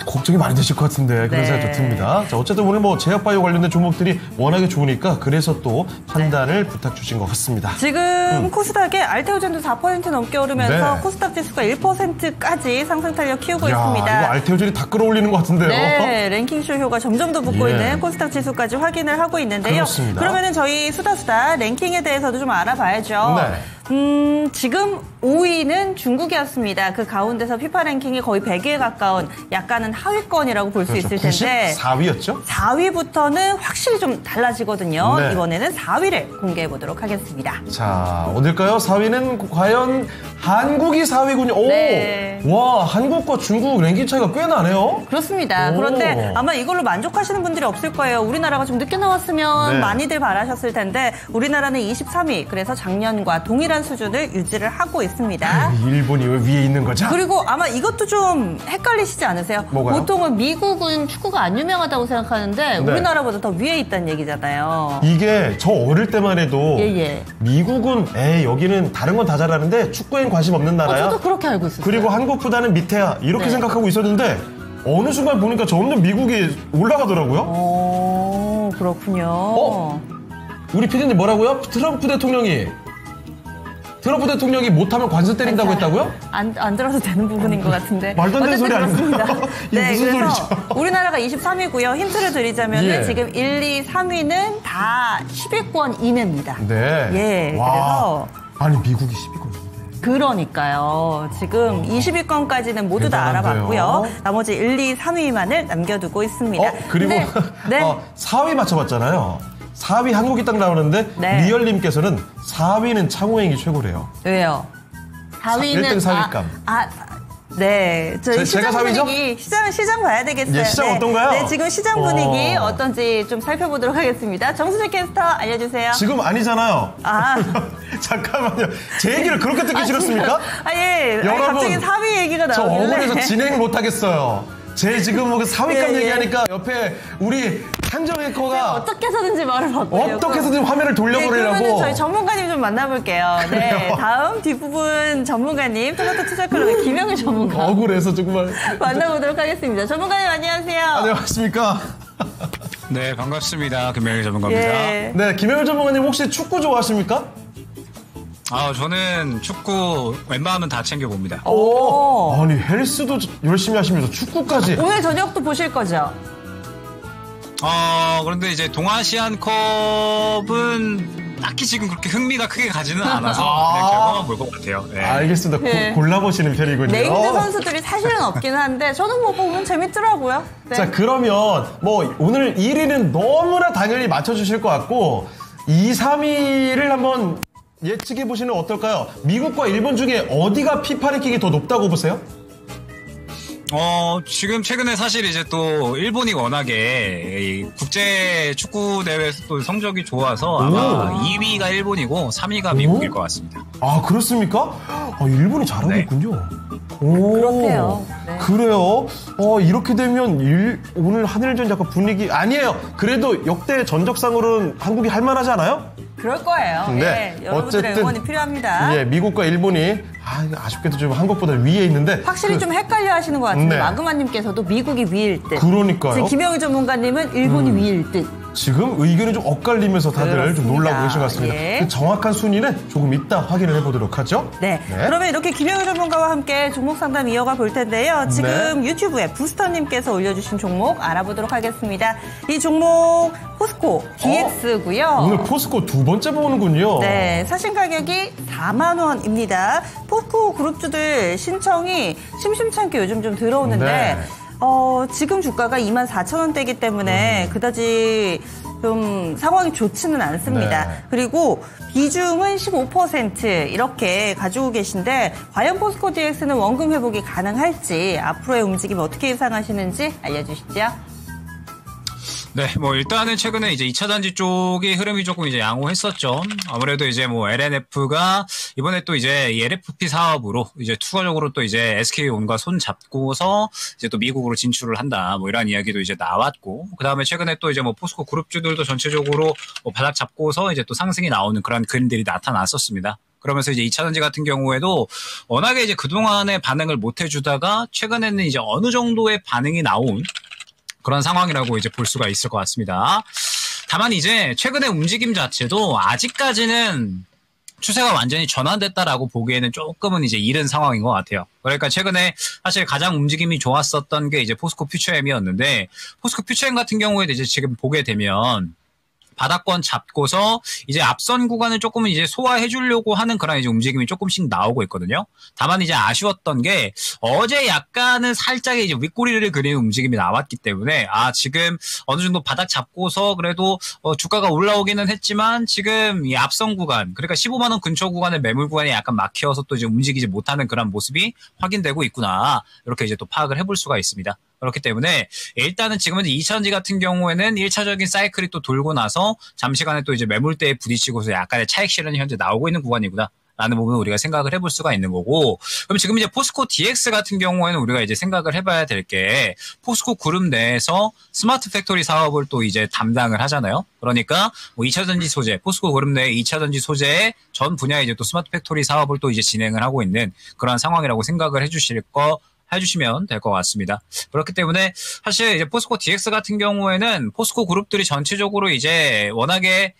걱정이 많이 되실 것 같은데 그런 네. 생각이 좀 듭니다. 자, 어쨌든 오늘 뭐 제약바이오 관련된 종목들이 워낙에 좋으니까 그래서 또 판단을 부탁 주신 것 같습니다. 지금 코스닥에 알테오젠도 4% 넘게 오르면서 네. 코스닥 지수가 1%까지 상승 탄력 키우고 이야, 있습니다. 이거 알테오젠이 다 끌어올리는 것 같은데요. 네, 랭킹쇼 효과 점점 더 붙고 예. 있는 코스닥 지수까지 확인을 하고 있는데요. 그렇습니다. 그러면은 저희 수다수다 랭킹에 대해서도 좀 알아봐야죠. 네. 지금 5위는 중국이었습니다. 그 가운데서 피파 랭킹이 거의 100위에 가까운 약간은 하위권이라고 볼 수 그렇죠. 있을 텐데 94위였죠? 4위부터는 확실히 좀 달라지거든요. 네. 이번에는 4위를 공개해 보도록 하겠습니다. 자, 어딜까요? 4위는 과연 한국이 4위군요. 오! 네. 와, 한국과 중국 랭킹 차이가 꽤 나네요. 그렇습니다. 오. 그런데 아마 이걸로 만족하시는 분들이 없을 거예요. 우리나라가 좀 늦게 나왔으면 네. 많이들 바라셨을 텐데 우리나라는 23위. 그래서 작년과 동일한 수준을 유지를 하고 있습니다. 일본이 왜 위에 있는 거죠? 그리고 아마 이것도 좀 헷갈리시지 않으세요? 뭐가요? 보통은 미국은 축구가 안 유명하다고 생각하는데 네. 우리나라보다 더 위에 있다는 얘기잖아요. 이게 저 어릴 때만 해도 예. 미국은 여기는 다른 건 다 잘하는데 축구엔 관심 없는 나라야. 저도 그렇게 알고 있었어요. 그리고 한국보다는 밑에야. 이렇게 네. 생각하고 있었는데 어느 순간 보니까 점점 미국이 올라가더라고요. 그렇군요. 우리 피디님 뭐라고요? 트럼프 대통령이 못하면 관세 때린다고 했다고요? 안 들어도 되는 부분인 것 같은데. 말도 안 되는 소리 아닙니까? 이게 네, 무슨 그래서 소리죠? 우리나라가 23위고요. 힌트를 드리자면 예. 지금 1, 2, 3위는 다 10위권 이내입니다. 네. 예, 와. 아니 미국이 10위권인데. 그러니까요. 지금 20위권까지는 모두 다 대단한데요. 알아봤고요. 나머지 1, 2, 3위만을 남겨두고 있습니다. 그리고 근데, 네. 4위 맞춰봤잖아요. 4위 한국이 딱 나오는데 네. 리얼님께서는 4위는 창호행이 최고래요. 왜요? 4위는 1등 4위감. 네. 저희 제가 시장 4위죠? 분위기, 시장 봐야 되겠어요. 예, 시장 어떤가요? 네, 지금 시장 분위기 어떤지 좀 살펴보도록 하겠습니다. 정수재 캐스터 알려주세요. 지금 아니잖아요. 잠깐만요. 제 얘기를 그렇게 듣기 싫었습니까? 예. 여러분, 갑자기 4위 얘기가 저 나오길래. 억울해서 진행을 못하겠어요. 제 지금 뭐 4위감 예, 얘기하니까 옆에 우리 상정 앵커가 어떻게 해서든지 말을 바꾸려고. 어떻게 해서든 화면을 돌려보내려고. 네, 그러면 저희 전문가님 좀 만나볼게요. 네, 다음 뒷부분 전문가님, 토마토 투자클럽의 김영일 전문가. 억울해서 정말. 만나보도록 하겠습니다. 전문가님 안녕하세요. 안녕하십니까. 네, 반갑습니다. 김영일 전문가입니다. 예. 네, 김영일 전문가님 혹시 축구 좋아하십니까? 저는 축구 웬만하면 다 챙겨봅니다. 오. 아니, 헬스도 열심히 하시면서 축구까지. 오늘 저녁도 보실 거죠? 그런데 이제 동아시안컵은 딱히 지금 그렇게 흥미가 크게 가지는 않아서 그냥 결과만 볼 것 같아요. 네. 알겠습니다. 네. 골라보시는 편이군요. 네임드 선수들이 사실은 없긴 한데 저는 뭐 보면 재밌더라고요. 네. 자, 그러면 뭐 오늘 1위는 너무나 당연히 맞춰주실 것 같고 2, 3위를 한번 예측해보시는 어떨까요? 미국과 일본 중에 어디가 피파 랭킹이 더 높다고 보세요? 지금 최근에 사실 이제 또 일본이 워낙에 이 국제 축구 대회에서 또 성적이 좋아서 아마 2위가 일본이고 3위가 미국일 것 같습니다. 아, 그렇습니까? 일본이 잘하고 네. 있군요. 오, 그렇대요. 네. 그래요? 이렇게 되면 오늘 한일전 약간 분위기 아니에요. 그래도 역대 전적상으로는 한국이 할만하지 않아요? 그럴 거예요. 네. 예, 여러분들의 어쨌든, 응원이 필요합니다. 예, 미국과 일본이 아쉽게도 좀 한국보다 위에 있는데 확실히 좀 헷갈려 하시는 것 같은데 네. 마그마님께서도 미국이 위일 듯. 그러니까요. 지금 김영희 전문가님은 일본이 위일 듯. 지금 의견이 좀 엇갈리면서 다들 그렇습니다. 좀 놀라고 계신 것 같습니다. 예. 그 정확한 순위는 조금 이따 확인을 해보도록 하죠. 네. 그러면 이렇게 김영희 전문가와 함께 종목 상담 이어가 볼 텐데요. 지금 유튜브에 부스터님께서 올려주신 종목 알아보도록 하겠습니다. 이 종목 포스코 DX고요. 오늘 포스코 두 번째 보는군요. 네, 사신 가격이 4만 원입니다. 포스코 그룹주들 신청이 심심찮게 요즘 좀 들어오는데 네. 지금 주가가 24,000원대이기 때문에 그다지 좀 상황이 좋지는 않습니다. 네. 그리고 비중은 15% 이렇게 가지고 계신데 과연 포스코 DX는 원금 회복이 가능할지 앞으로의 움직임 어떻게 예상하시는지 알려주시죠. 네, 뭐 일단은 최근에 이제 2차 전지 쪽의 흐름이 조금 이제 양호했었죠. 아무래도 이제 뭐 LNF가 이번에 또 이제 이 LFP 사업으로 이제 추가적으로 또 이제 SK온과 손 잡고서 이제 또 미국으로 진출을 한다. 뭐 이런 이야기도 이제 나왔고, 그 다음에 최근에 또 이제 뭐 포스코 그룹주들도 전체적으로 뭐 바닥 잡고서 이제 또 상승이 나오는 그런 그림들이 나타났었습니다. 그러면서 이제 2차 전지 같은 경우에도 워낙에 이제 그동안의 반응을 못 해주다가 최근에는 이제 어느 정도의 반응이 나온 그런 상황이라고 이제 볼 수가 있을 것 같습니다. 다만 이제 최근의 움직임 자체도 아직까지는 추세가 완전히 전환됐다라고 보기에는 조금은 이제 이른 상황인 것 같아요. 그러니까 최근에 사실 가장 움직임이 좋았었던 게 이제 포스코 퓨처엠이었는데, 포스코 퓨처엠 같은 경우에도 이제 지금 보게 되면 바닥권 잡고서 이제 앞선 구간을 조금은 이제 소화해 주려고 하는 그런 이제 움직임이 조금씩 나오고 있거든요. 다만 이제 아쉬웠던 게 어제 약간은 살짝의 이제 윗꼬리를 그리는 움직임이 나왔기 때문에 지금 어느 정도 바닥 잡고서 그래도 주가가 올라오기는 했지만 지금 이 앞선 구간, 그러니까 15만 원 근처 구간의 매물 구간이 약간 막혀서 또 이제 움직이지 못하는 그런 모습이 확인되고 있구나. 이렇게 이제 또 파악을 해볼 수가 있습니다. 그렇기 때문에 일단은 지금은 2차전지 같은 경우에는 1차적인 사이클이 또 돌고 나서 잠시간에 또 이제 매물대에 부딪히고서 약간의 차익 실현이 현재 나오고 있는 구간이구나 라는 부분을 우리가 생각을 해볼 수가 있는 거고, 그럼 지금 이제 포스코 DX 같은 경우에는 우리가 이제 생각을 해봐야 될 게 포스코 그룹 내에서 스마트 팩토리 사업을 또 이제 담당을 하잖아요. 그러니까 뭐 2차전지 소재, 포스코 그룹 내 2차전지 소재의 전 분야에 이제 또 스마트 팩토리 사업을 또 이제 진행을 하고 있는 그런 상황이라고 생각을 해주시면 될 것 같습니다. 그렇기 때문에 사실 이제 포스코 DX 같은 경우에는 포스코 그룹들이 전체적으로 이제 워낙에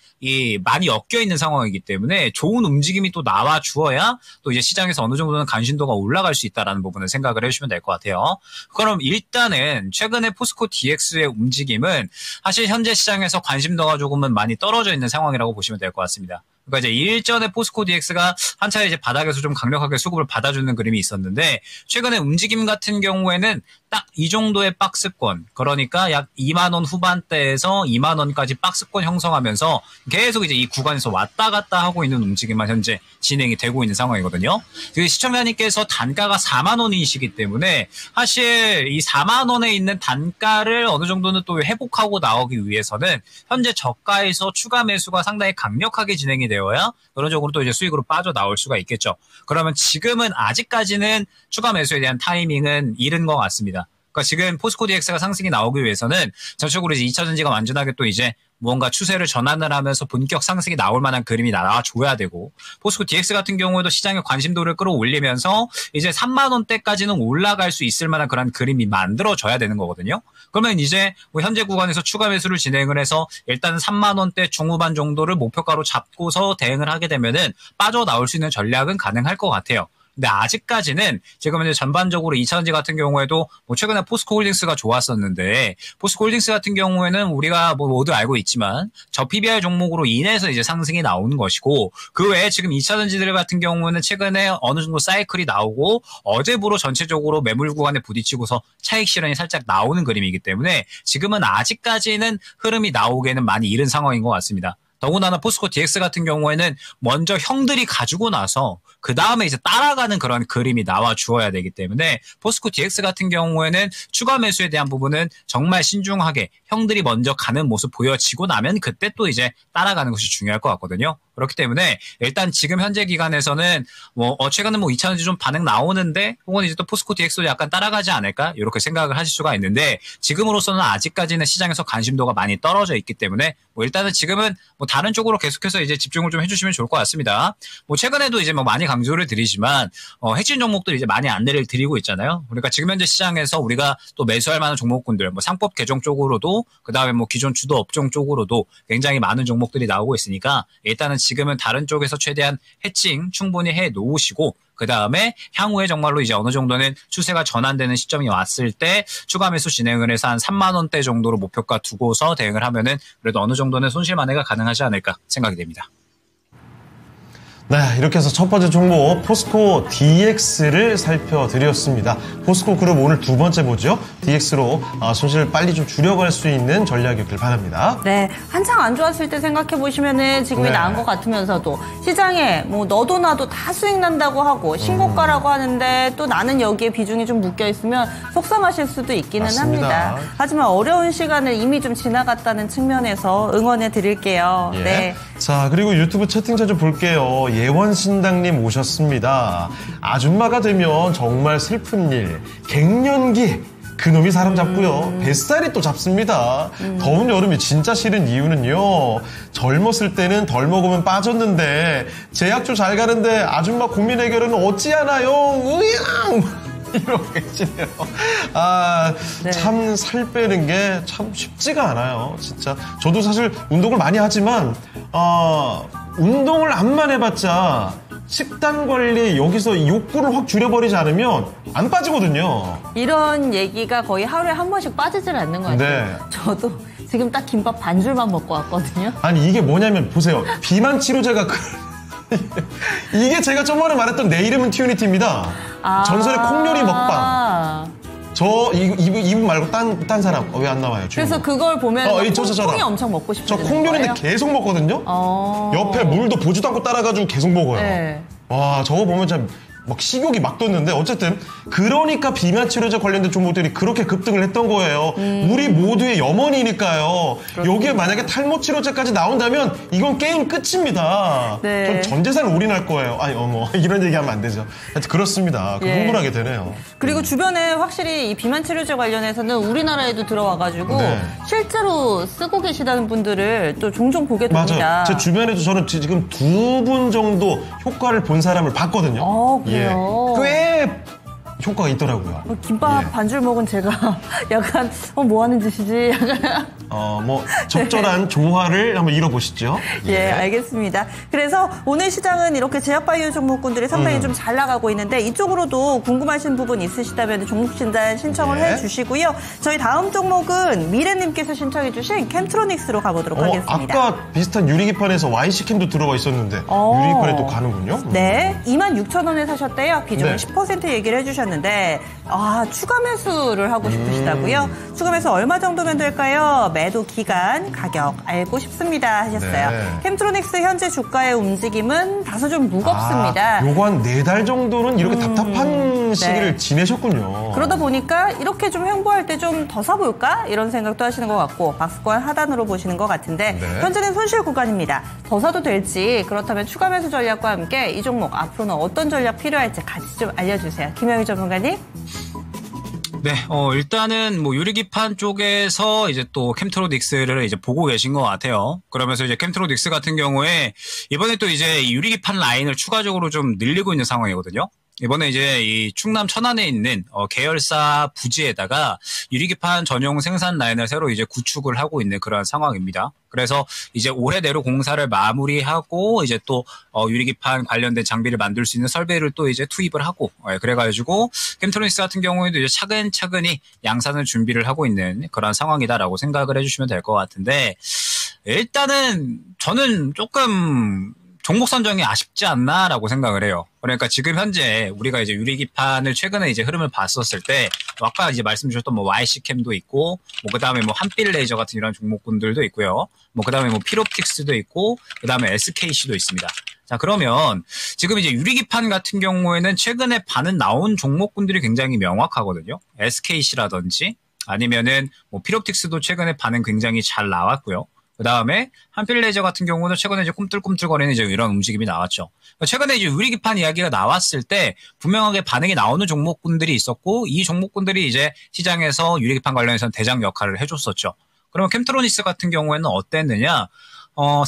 많이 엮여 있는 상황이기 때문에 좋은 움직임이 또 나와 주어야 또 이제 시장에서 어느 정도는 관심도가 올라갈 수 있다라는 부분을 생각을 해주시면 될 것 같아요. 그럼 일단은 최근에 포스코 DX의 움직임은 사실 현재 시장에서 관심도가 조금은 많이 떨어져 있는 상황이라고 보시면 될 것 같습니다. 그러니까 이제 일전에 포스코 DX가 한 차례 이제 바닥에서 좀 강력하게 수급을 받아주는 그림이 있었는데, 최근에 움직임 같은 경우에는 딱 이 정도의 박스권, 그러니까 약 2만 원 후반대에서 2만 원까지 박스권 형성하면서 계속 이제 이 구간에서 왔다 갔다 하고 있는 움직임만 현재 진행이 되고 있는 상황이거든요. 시청자님께서 단가가 4만 원이시기 때문에 사실 이 4만 원에 있는 단가를 어느 정도는 또 회복하고 나오기 위해서는 현재 저가에서 추가 매수가 상당히 강력하게 진행이 되어야 그런 쪽으로 또 이제 수익으로 빠져나올 수가 있겠죠. 그러면 지금은 아직까지는 추가 매수에 대한 타이밍은 이른 것 같습니다. 그러니까 지금 포스코 DX가 상승이 나오기 위해서는 전적으로 이제 2차전지가 완전하게 또 이제 무언가 추세를 전환을 하면서 본격 상승이 나올 만한 그림이 나와줘야 되고, 포스코 DX 같은 경우에도 시장의 관심도를 끌어올리면서 이제 3만 원대까지는 올라갈 수 있을 만한 그런 그림이 만들어져야 되는 거거든요. 그러면 이제 뭐 현재 구간에서 추가 매수를 진행을 해서 일단 3만 원대 중후반 정도를 목표가로 잡고서 대응을 하게 되면은 빠져나올 수 있는 전략은 가능할 것 같아요. 근데 아직까지는 지금 이제 전반적으로 2차전지 같은 경우에도 뭐 최근에 포스코 홀딩스가 좋았었는데, 포스코 홀딩스 같은 경우에는 우리가 뭐 모두 알고 있지만 저 PBR 종목으로 인해서 이제 상승이 나오는 것이고, 그 외에 지금 2차전지들 같은 경우는 최근에 어느 정도 사이클이 나오고 어제부로 전체적으로 매물 구간에 부딪히고서 차익 실현이 살짝 나오는 그림이기 때문에 지금은 아직까지는 흐름이 나오기에는 많이 이른 상황인 것 같습니다. 더군다나 포스코 DX 같은 경우에는 먼저 형들이 가지고 나서 그 다음에 이제 따라가는 그런 그림이 나와 주어야 되기 때문에, 포스코 DX 같은 경우에는 추가 매수에 대한 부분은 정말 신중하게 형들이 먼저 가는 모습 보여지고 나면 그때 또 이제 따라가는 것이 중요할 것 같거든요. 그렇기 때문에 일단 지금 현재 기간에서는 뭐 최근에 뭐 2차전지 좀 반응 나오는데 혹은 이제 또 포스코 DX도 약간 따라가지 않을까 이렇게 생각을 하실 수가 있는데, 지금으로서는 아직까지는 시장에서 관심도가 많이 떨어져 있기 때문에 뭐 일단은 지금은 뭐 다른 쪽으로 계속해서 이제 집중을 좀 해주시면 좋을 것 같습니다. 뭐 최근에도 이제 뭐 많이 강조를 드리지만 핵심 종목들 이제 많이 안내를 드리고 있잖아요. 그러니까 지금 현재 시장에서 우리가 또 매수할 만한 종목군들, 뭐 상법 개정 쪽으로도 그 다음에 뭐 기존 주도 업종 쪽으로도 굉장히 많은 종목들이 나오고 있으니까 일단은 지금은 다른 쪽에서 최대한 해칭 충분히 해 놓으시고, 그 다음에 향후에 정말로 이제 어느 정도는 추세가 전환되는 시점이 왔을 때 추가 매수 진행을 해서 한 3만 원대 정도로 목표가 두고서 대응을 하면은 그래도 어느 정도는 손실 만회가 가능하지 않을까 생각이 됩니다. 네, 이렇게 해서 첫 번째 종목 포스코 DX를 살펴드렸습니다. 포스코 그룹 오늘 두 번째 보죠. DX로 손실을 빨리 좀 줄여갈 수 있는 전략이길 바랍니다. 네, 한창 안 좋았을 때 생각해보시면은 지금이 나은 것 같으면서도 시장에 뭐 너도 나도 다 수익 난다고 하고 신고가라고 하는데 또 나는 여기에 비중이 좀 묶여있으면 속상하실 수도 있기는 맞습니다. 합니다. 하지만 어려운 시간을 이미 좀 지나갔다는 측면에서 응원해 드릴게요. 예. 네. 자, 그리고 유튜브 채팅창 좀 볼게요. 예원신당님 오셨습니다. 아줌마가 되면 정말 슬픈 일, 갱년기. 그놈이 사람 잡고요. 뱃살이 또 잡습니다. 더운 여름이 진짜 싫은 이유는요. 젊었을 때는 덜 먹으면 빠졌는데 제약주 잘 가는데 아줌마 고민 해결은 어찌하나요? 으양! 이러고 계시네요. 네. 참 살 빼는 게 참 쉽지가 않아요. 진짜. 저도 사실 운동을 많이 하지만, 운동을 암만 해봤자 식단 관리 여기서 욕구를 확 줄여버리지 않으면 안 빠지거든요. 이런 얘기가 거의 하루에 한 번씩 빠지질 않는 것 같아요. 네. 저도 지금 딱 김밥 반줄만 먹고 왔거든요. 아니 이게 뭐냐면 보세요. 비만 치료제가 이게 제가 저번에 말했던 내 이름은 튜니티입니다. 전설의 콩요리 먹방. 이분 말고 딴 사람 왜 안 나와요? 주인공. 그래서 그걸 보면 콩이 엄청 먹고 싶어요. 저 콩요리인데 계속 먹거든요. 옆에 물도 보지도 않고 따라가지고 계속 먹어요. 네. 와, 저거 보면 참 막 식욕이 막 돋는데 어쨌든 그러니까 비만 치료제 관련된 종목들이 그렇게 급등을 했던 거예요. 우리 모두의 염원이니까요. 그렇군요. 여기에 만약에 탈모 치료제까지 나온다면 이건 게임 끝입니다. 네. 전 재산을 올인할 거예요. 아니 어머 이런 얘기하면 안 되죠. 하여튼 그렇습니다. 예. 흥분하게 되네요. 그리고 주변에 확실히 이 비만 치료제 관련해서는 우리나라에도 들어와가지고 네. 실제로 쓰고 계시다는 분들을 또 종종 보게 됩니다. 맞아요. 제 주변에도 저는 지금 2분 정도 효과를 본 사람을 봤거든요. 그래요? 꽤 효과가 있더라고요. 김밥 반줄 먹은 제가 약간 뭐 하는 짓이지? 약간 뭐 적절한 조화를 한번 이뤄보시죠. 예, 알겠습니다. 그래서 오늘 시장은 이렇게 제약바이오 종목군들이 상당히 좀 잘 나가고 있는데 이쪽으로도 궁금하신 부분 있으시다면 종목 진단 신청을 해주시고요. 저희 다음 종목은 미래님께서 신청해주신 캠트로닉스로 가보도록 하겠습니다. 아까 비슷한 유리기판에서 YC캠도 들어가 있었는데 유리기판에 또 가는군요. 네, 26,000원에 사셨대요. 비중은 10% 얘기를 해주셨는데 추가 매수를 하고 싶으시다고요? 추가 매수 얼마 정도면 될까요? 매도 기간, 가격 알고 싶습니다 하셨어요. 네. 캠트로닉스 현재 주가의 움직임은 다소 좀 무겁습니다. 요거 한 4달 정도는 이렇게 답답한 시기를 지내셨군요. 그러다 보니까 이렇게 좀 횡보할 때 좀 더 사볼까? 이런 생각도 하시는 것 같고 박스권 하단으로 보시는 것 같은데 현재는 손실 구간입니다. 더 사도 될지 그렇다면 추가 매수 전략과 함께 이 종목 앞으로는 어떤 전략 필요할지 같이 좀 알려주세요. 김영희 전문가님. 네, 일단은 뭐 유리기판 쪽에서 이제 또 캠트로닉스를 이제 보고 계신 것 같아요. 그러면서 이제 캠트로닉스 같은 경우에 이번에 또 이제 유리기판 라인을 추가적으로 좀 늘리고 있는 상황이거든요. 이번에 이제 이 충남 천안에 있는 계열사 부지에다가 유리기판 전용 생산 라인을 새로 이제 구축을 하고 있는 그런 상황입니다. 그래서 이제 올해 내로 공사를 마무리하고 이제 또 유리기판 관련된 장비를 만들 수 있는 설비를 또 이제 투입을 하고 그래가지고 캠트로닉스 같은 경우에도 이제 차근차근히 양산을 준비를 하고 있는 그런 상황이다라고 생각을 해주시면 될 것 같은데 일단은 저는 조금 종목 선정이 아쉽지 않나라고 생각을 해요. 그러니까 지금 현재 우리가 이제 유리기판을 최근에 이제 흐름을 봤었을 때 아까 이제 말씀 주셨던 뭐 YC캠도 있고 뭐 그다음에 뭐 한빛 레이저 같은 이런 종목군들도 있고요. 뭐 그다음에 뭐 필옵틱스도 있고 그다음에 SKC도 있습니다. 자, 그러면 지금 이제 유리기판 같은 경우에는 최근에 반은 나온 종목군들이 굉장히 명확하거든요. SKC라든지 아니면은 뭐 필옵틱스도 최근에 반은 굉장히 잘 나왔고요. 그 다음에 한빛 레이저 같은 경우는 최근에 이제 꿈틀꿈틀거리는 이제 이런 움직임이 나왔죠. 최근에 이제 유리기판 이야기가 나왔을 때 분명하게 반응이 나오는 종목군들이 있었고 이 종목군들이 이제 시장에서 유리기판 관련해서는 대장 역할을 해줬었죠. 그러면 캠트로닉스 같은 경우에는 어땠느냐?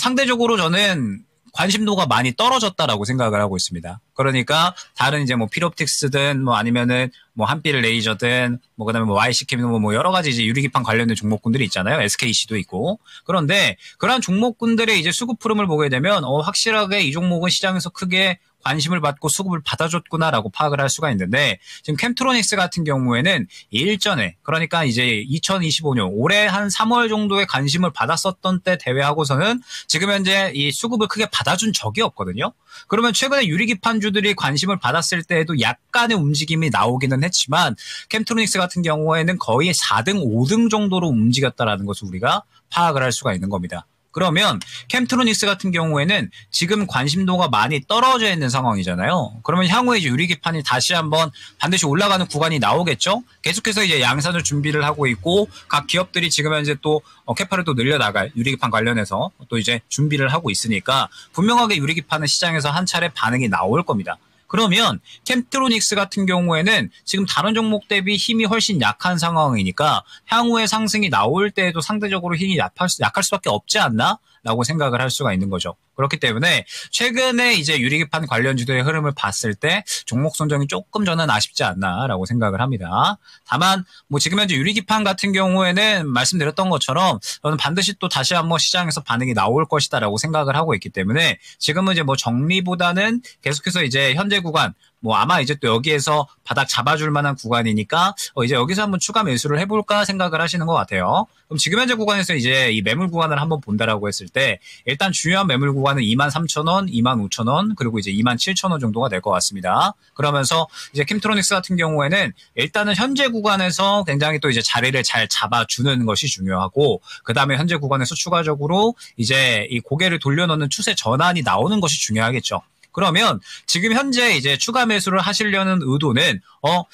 상대적으로 저는 관심도가 많이 떨어졌다라고 생각을 하고 있습니다. 그러니까 다른 이제 뭐 필옵틱스든 뭐 아니면은 뭐 한빛 레이저든 뭐 그다음에 뭐 YC캠 뭐 여러 가지 이제 유리기판 관련된 종목군들이 있잖아요. SKC도 있고. 그런데 그런 종목군들의 이제 수급 흐름을 보게 되면 확실하게 이 종목은 시장에서 크게 관심을 받고 수급을 받아줬구나라고 파악을 할 수가 있는데 지금 캠트로닉스 같은 경우에는 일전에 그러니까 이제 2025년 올해 한 3월 정도에 관심을 받았었던 때 대회하고서는 지금 현재 이 수급을 크게 받아준 적이 없거든요. 그러면 최근에 유리기판주들이 관심을 받았을 때에도 약간의 움직임이 나오기는 했지만 캠트로닉스 같은 경우에는 거의 4등, 5등 정도로 움직였다라는 것을 우리가 파악을 할 수가 있는 겁니다. 그러면 캠트로닉스 같은 경우에는 지금 관심도가 많이 떨어져 있는 상황이잖아요. 그러면 향후에 이제 유리기판이 다시 한번 반드시 올라가는 구간이 나오겠죠. 계속해서 이제 양산을 준비를 하고 있고 각 기업들이 지금 현재 또 캐파를 또 늘려나갈 유리기판 관련해서 또 이제 준비를 하고 있으니까 분명하게 유리기판은 시장에서 한 차례 반응이 나올 겁니다. 그러면 캠트로닉스 같은 경우에는 지금 다른 종목 대비 힘이 훨씬 약한 상황이니까 향후에 상승이 나올 때에도 상대적으로 힘이 약할 수밖에 없지 않나? 라고 생각을 할 수가 있는 거죠. 그렇기 때문에 최근에 이제 유리기판 관련주들의 흐름을 봤을 때 종목 선정이 조금 저는 아쉽지 않나라고 생각을 합니다. 다만 뭐 지금 현재 유리기판 같은 경우에는 말씀드렸던 것처럼 저는 반드시 또 다시 한번 시장에서 반응이 나올 것이다라고 생각을 하고 있기 때문에 지금은 이제 뭐 정리보다는 계속해서 이제 현재 구간 뭐 아마 이제 또 여기에서 바닥 잡아줄 만한 구간이니까 이제 여기서 한번 추가 매수를 해볼까 생각을 하시는 것 같아요. 그럼 지금 현재 구간에서 이제 이 매물 구간을 한번 본다라고 했을 때 일단 중요한 매물 구간은 23,000원, 25,000원 그리고 이제 27,000원 정도가 될 것 같습니다. 그러면서 이제 캠트로닉스 같은 경우에는 일단은 현재 구간에서 굉장히 또 이제 자리를 잘 잡아주는 것이 중요하고 그 다음에 현재 구간에서 추가적으로 이제 이 고개를 돌려놓는 추세 전환이 나오는 것이 중요하겠죠. 그러면 지금 현재 이제 추가 매수를 하시려는 의도는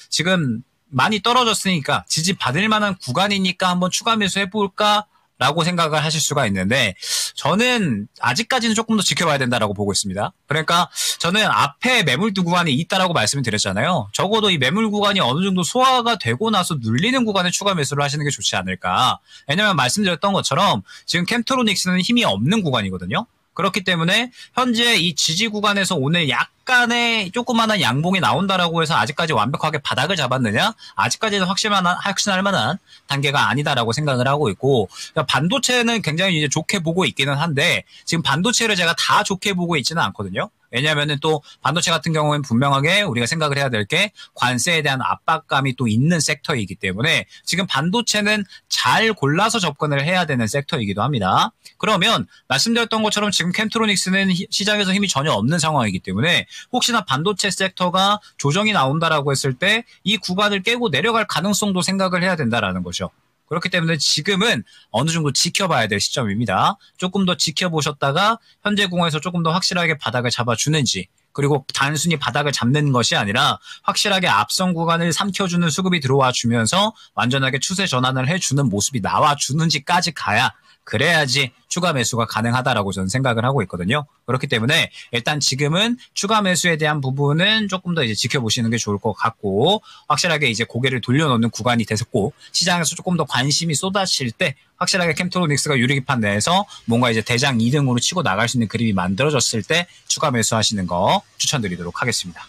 지금 많이 떨어졌으니까 지지받을 만한 구간이니까 한번 추가 매수 해볼까? 라고 생각을 하실 수가 있는데 저는 아직까지는 조금 더 지켜봐야 된다라고 보고 있습니다. 그러니까 저는 앞에 매물 구간이 있다라고 말씀을 드렸잖아요. 적어도 이 매물 구간이 어느 정도 소화가 되고 나서 눌리는 구간에 추가 매수를 하시는 게 좋지 않을까. 왜냐하면 말씀드렸던 것처럼 지금 캠트로닉스는 힘이 없는 구간이거든요. 그렇기 때문에 현재 이 지지 구간에서 오늘 약간의 조그마한 양봉이 나온다라고 해서 아직까지 완벽하게 바닥을 잡았느냐? 아직까지는 확신할 만한 단계가 아니다라고 생각을 하고 있고 반도체는 굉장히 이제 좋게 보고 있기는 한데 지금 반도체를 제가 다 좋게 보고 있지는 않거든요. 왜냐하면은 또 반도체 같은 경우는 분명하게 우리가 생각을 해야 될 게 관세에 대한 압박감이 또 있는 섹터이기 때문에 지금 반도체는 잘 골라서 접근을 해야 되는 섹터이기도 합니다. 그러면 말씀드렸던 것처럼 지금 캠트로닉스는 시장에서 힘이 전혀 없는 상황이기 때문에 혹시나 반도체 섹터가 조정이 나온다라고 했을 때 이 구간을 깨고 내려갈 가능성도 생각을 해야 된다라는 거죠. 그렇기 때문에 지금은 어느 정도 지켜봐야 될 시점입니다. 조금 더 지켜보셨다가 현재 공에서 조금 더 확실하게 바닥을 잡아주는지 그리고 단순히 바닥을 잡는 것이 아니라 확실하게 앞선 구간을 삼켜주는 수급이 들어와 주면서 완전하게 추세 전환을 해주는 모습이 나와주는지까지 가야 그래야지 추가 매수가 가능하다라고 저는 생각을 하고 있거든요. 그렇기 때문에 일단 지금은 추가 매수에 대한 부분은 조금 더 이제 지켜보시는 게 좋을 것 같고, 확실하게 이제 고개를 돌려놓는 구간이 됐었고 시장에서 조금 더 관심이 쏟아질 때 확실하게 캠트로닉스가 유리기판 내에서 뭔가 이제 대장 2등으로 치고 나갈 수 있는 그림이 만들어졌을 때 추가 매수하시는 거 추천드리도록 하겠습니다.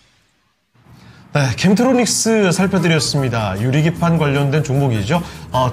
네, 캠트로닉스 살펴드렸습니다. 유리기판 관련된 종목이죠.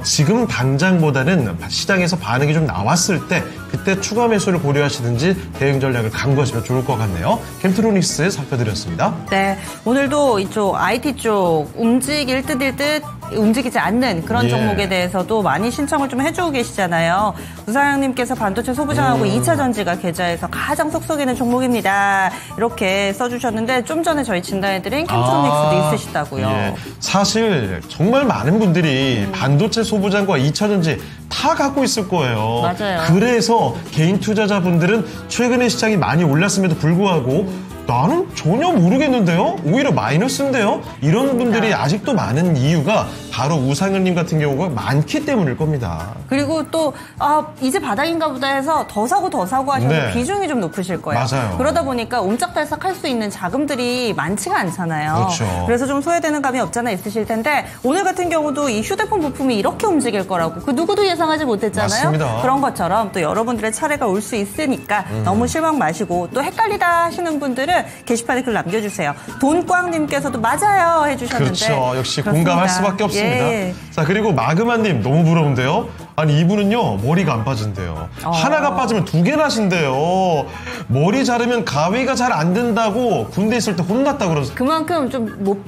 지금 당장보다는 시장에서 반응이 좀 나왔을 때 그때 추가 매수를 고려하시든지 대응 전략을 강구하시면 좋을 것 같네요. 캠트로닉스 살펴드렸습니다. 네, 오늘도 이쪽 IT 쪽 움직일 듯 움직이지 않는 그런 종목에 대해서도 많이 신청을 좀 해주고 계시잖아요. 우사장님께서 반도체 소부장하고 2차 전지가 계좌에서 가장 속속이는 종목입니다. 이렇게 써주셨는데 좀 전에 저희 진단해드린 캠트로닉스도 있으시다고요. 예. 사실 정말 많은 분들이 반도체 소부장과 2차 전지 다 갖고 있을 거예요. 맞아요. 그래서 개인 투자자분들은 최근에 시장이 많이 올랐음에도 불구하고 나는 전혀 모르겠는데요? 오히려 마이너스인데요? 이런 분들이 아직도 많은 이유가 바로 우상현님 같은 경우가 많기 때문일 겁니다. 그리고 또 이제 바닥인가 보다 해서 더 사고 하셔서 비중이 좀 높으실 거예요. 맞아요. 그러다 보니까 옴짝달싹 할 수 있는 자금들이 많지가 않잖아요. 그렇죠. 그래서 좀 소외되는 감이 없잖아 있으실 텐데 오늘 같은 경우도 이 휴대폰 부품이 이렇게 움직일 거라고 그 누구도 예상하지 못했잖아요. 맞습니다. 그런 것처럼 또 여러분들의 차례가 올 수 있으니까 너무 실망 마시고 또 헷갈리다 하시는 분들은 게시판에 글 남겨주세요. 돈꽝님께서도 맞아요 해주셨는데 그렇죠. 역시 그렇습니다. 공감할 수밖에 없습니다. 예. 자, 그리고 마그마님 너무 부러운데요. 아니 이분은요 머리가 안 빠진대요. 하나가 빠지면 두 개나 하신대요. 머리 자르면 가위가 잘 안 된다고 군대 있을 때 혼났다 그러서. 그만큼 좀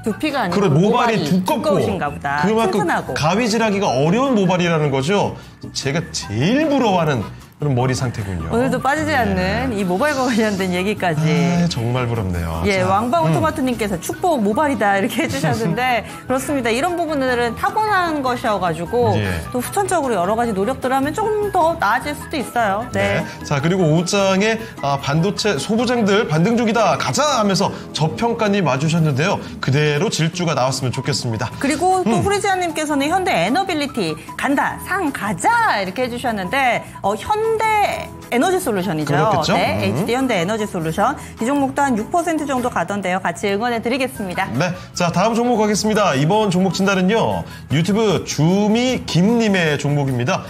두피가 아니고 모발이 두꺼우신가 보다. 그만큼 튼튼하고. 가위질하기가 어려운 모발이라는 거죠. 제가 제일 부러워하는 그런 머리 상태군요. 오늘도 빠지지 않는 이 모발과 관련된 얘기까지. 정말 부럽네요. 예, 왕방울토마토님께서 축복 모발이다 이렇게 해주셨는데 그렇습니다. 이런 부분들은 타고난 것이어가지고 또 후천적으로 여러 가지 노력들을 하면 조금 더 나아질 수도 있어요. 네. 자, 그리고 옷장에 반도체 소부장들 반등 중이다 가자 하면서 저평가님 와주셨는데요. 그대로 질주가 나왔으면 좋겠습니다. 그리고 또 후리지아님께서는 현대 에너빌리티 간다 상 가자 이렇게 해주셨는데 현대 에너지 솔루션이죠. 그렇겠죠? 네, HD 현대 에너지 솔루션. 이 종목도 한 6% 정도 가던데요. 같이 응원해 드리겠습니다. 네, 자 다음 종목 가겠습니다. 이번 종목 진단은요. 유튜브 주미 김님의 종목입니다.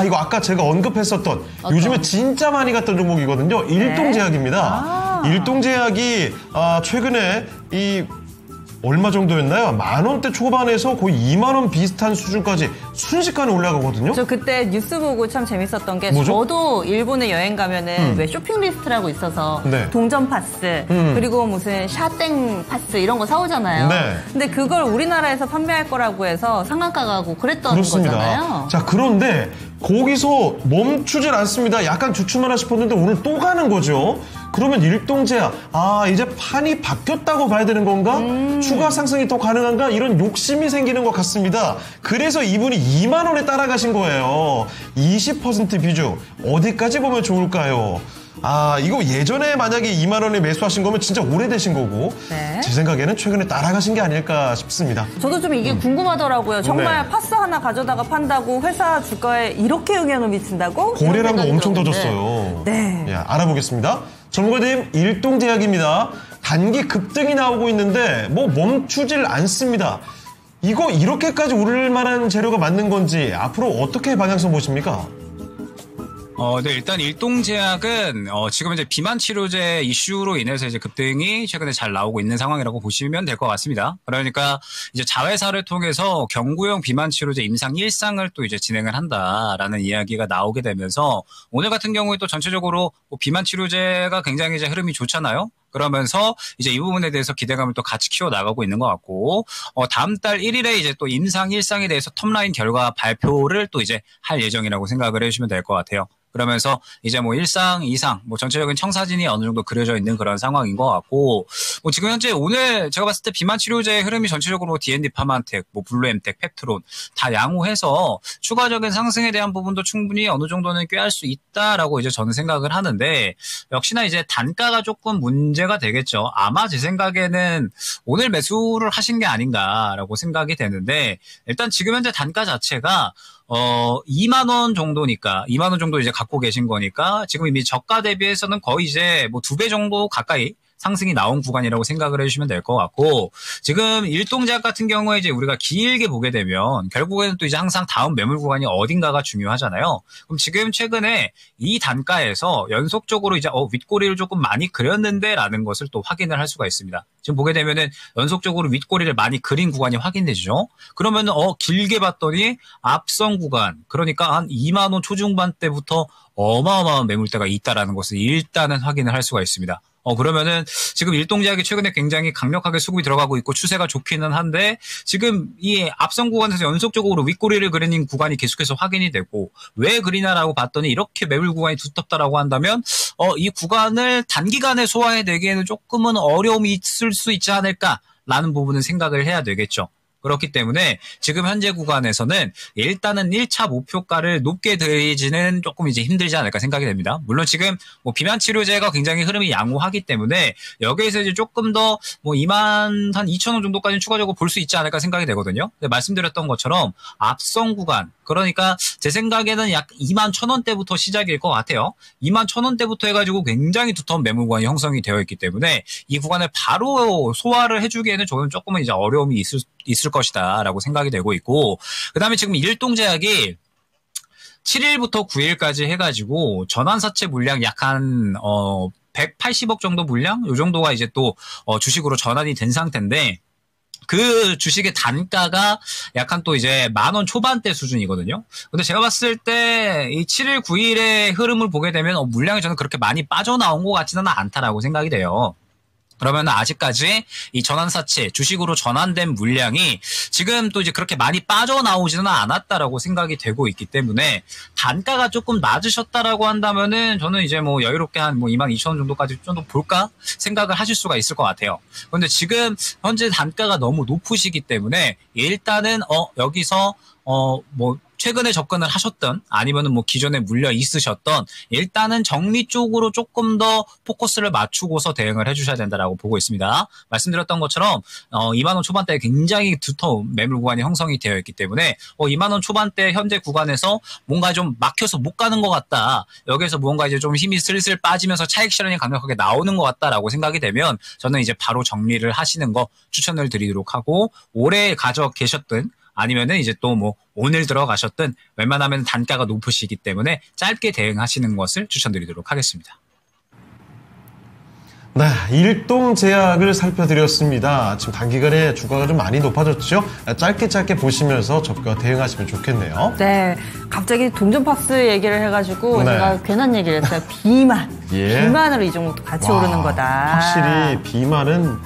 이거 아까 제가 언급했었던 요즘에 진짜 많이 갔던 종목이거든요. 일동제약입니다. 일동제약이 최근에 얼마 정도였나요? 10,000원대 초반에서 거의 20,000원 비슷한 수준까지 순식간에 올라가거든요. 저 그때 뉴스 보고 참 재밌었던 게 뭐죠? 저도 일본에 여행 가면은 왜 쇼핑 리스트라고 있어서 동전 파스 그리고 무슨 샤땡 파스 이런 거 사오잖아요. 근데 그걸 우리나라에서 판매할 거라고 해서 상한가 가고 그랬던 거잖아요. 자, 그런데 거기서 멈추질 않습니다. 약간 주춤하나 싶었는데 오늘 또 가는 거죠. 그러면 일동제약 이제 판이 바뀌었다고 봐야 되는 건가? 추가 상승이 더 가능한가? 이런 욕심이 생기는 것 같습니다. 그래서 이분이 2만 원에 따라가신 거예요. 20% 비중 어디까지 보면 좋을까요? 이거 예전에 만약에 2만 원에 매수하신 거면 진짜 오래되신 거고 제 생각에는 최근에 따라가신 게 아닐까 싶습니다. 저도 좀 이게 궁금하더라고요. 정말 파스 하나 가져다가 판다고 회사 주가에 이렇게 영향을 미친다고? 거래량도 엄청 터졌어요. 네. 예, 알아보겠습니다. 전문가님 일동제약입니다. 단기 급등이 나오고 있는데 멈추질 않습니다. 이거 이렇게까지 오를 만한 재료가 맞는 건지 앞으로 어떻게 방향성 보십니까? 네, 일단 일동제약은 지금 이제 비만 치료제 이슈로 인해서 이제 급등이 최근에 잘 나오고 있는 상황이라고 보시면 될 것 같습니다. 그러니까 이제 자회사를 통해서 경구용 비만 치료제 임상 1상을 또 이제 진행을 한다라는 이야기가 나오게 되면서 오늘 같은 경우에 또 전체적으로 비만 치료제가 굉장히 이제 흐름이 좋잖아요. 그러면서 이제 이 부분에 대해서 기대감을 또 같이 키워 나가고 있는 것 같고, 다음 달 1일에 이제 또 임상 1상에 대해서 톱라인 결과 발표를 또 이제 할 예정이라고 생각을 해주시면 될 것 같아요. 그러면서 이제 1상, 2상, 전체적인 청사진이 어느 정도 그려져 있는 그런 상황인 것 같고, 지금 현재 오늘 제가 봤을 때 비만 치료제의 흐름이 전체적으로 D&D 파만텍, 블루엠텍, 펩트론 다 양호해서 추가적인 상승에 대한 부분도 충분히 어느 정도는 꾀할 수 있다라고 이제 저는 생각을 하는데, 역시나 이제 단가가 조금 문제가 문제가 되겠죠. 아마 제 생각에는 오늘 매수를 하신 게 아닌가라고 생각이 되는데 일단 지금 현재 단가 자체가 2만 원 정도니까 2만 원 정도 이제 갖고 계신 거니까 지금 이미 저가 대비해서는 거의 이제 뭐 2배 정도 가까이 상승이 나온 구간이라고 생각을 해주시면 될 것 같고 지금 일동제약 같은 경우에 이제 우리가 길게 보게 되면 결국에는 또 이제 항상 다음 매물 구간이 어딘가가 중요하잖아요. 그럼 지금 최근에 이 단가에서 연속적으로 이제 윗꼬리를 조금 많이 그렸는데라는 것을 또 확인을 할 수가 있습니다. 지금 보게 되면은 연속적으로 윗꼬리를 많이 그린 구간이 확인되죠. 그러면은 길게 봤더니 앞선 구간 그러니까 한 2만 원 초중반 때부터 어마어마한 매물대가 있다라는 것을 일단은 확인을 할 수가 있습니다. 그러면은 지금 일동제약이 최근에 굉장히 강력하게 수급이 들어가고 있고 추세가 좋기는 한데 지금 이 앞선 구간에서 연속적으로 윗꼬리를 그리는 구간이 계속해서 확인이 되고 왜 그리나라고 봤더니 이렇게 매물 구간이 두텁다라고 한다면 이 구간을 단기간에 소화해내기에는 조금은 어려움이 있을 수 있지 않을까라는 부분은 생각을 해야 되겠죠. 그렇기 때문에 지금 현재 구간에서는 일단은 1차 목표가를 높게 드리지는 조금 이제 힘들지 않을까 생각이 됩니다. 물론 지금 뭐 비만 치료제가 굉장히 흐름이 양호하기 때문에 여기에서 이제 조금 더 뭐 2만 한 2천 원 정도까지는 추가적으로 볼 수 있지 않을까 생각이 되거든요. 근데 말씀드렸던 것처럼 앞선 구간 그러니까 제 생각에는 약 2만 1,000원대부터 시작일 것 같아요. 2만 1,000원대부터 해가지고 굉장히 두터운 매물 구간이 형성이 되어 있기 때문에 이 구간을 바로 소화를 해주기에는 저는 조금은 이제 어려움이 있을 것이다라고 생각이 되고 있고 그다음에 지금 일동제약이 7일부터 9일까지 해가지고 전환사채 물량 약 한 180억 정도 물량? 이 정도가 이제 또 주식으로 전환이 된 상태인데 그 주식의 단가가 약간 또 이제 10,000원 초반대 수준이거든요. 근데 제가 봤을 때 이 7일, 9일의 흐름을 보게 되면 물량이 저는 그렇게 많이 빠져나온 것 같지는 않다라고 생각이 돼요. 그러면 아직까지 이 전환사채 주식으로 전환된 물량이 지금 또 이제 그렇게 많이 빠져나오지는 않았다라고 생각이 되고 있기 때문에 단가가 조금 낮으셨다라고 한다면은 저는 이제 뭐 여유롭게 한 뭐 22,000원 정도까지 좀 더 볼까 생각을 하실 수가 있을 것 같아요. 그런데 지금 현재 단가가 너무 높으시기 때문에 일단은 여기서 뭐 최근에 접근을 하셨던 아니면은 뭐 기존에 물려 있으셨던 일단은 정리 쪽으로 조금 더 포커스를 맞추고서 대응을 해주셔야 된다라고 보고 있습니다. 말씀드렸던 것처럼 2만 원 초반대에 굉장히 두터운 매물 구간이 형성이 되어 있기 때문에 2만 원 초반대 현재 구간에서 뭔가 좀 막혀서 못 가는 것 같다. 여기에서 뭔가 이제 좀 힘이 슬슬 빠지면서 차익 실현이 강력하게 나오는 것 같다라고 생각이 되면 저는 이제 바로 정리를 하시는 거 추천을 드리도록 하고 오래 가져 계셨던 아니면은 이제 또 뭐 오늘 들어가셨든 웬만하면 단가가 높으시기 때문에 짧게 대응하시는 것을 추천드리도록 하겠습니다. 네, 일동제약을 살펴드렸습니다. 지금 단기간에 주가가 좀 많이 높아졌죠? 짧게 보시면서 접근과 대응하시면 좋겠네요. 네, 갑자기 동전박스 얘기를 해가지고 네. 제가 괜한 얘기를 했어요. 비만. 예. 비만으로 이 종목도 같이 오르는 거다. 확실히 비만은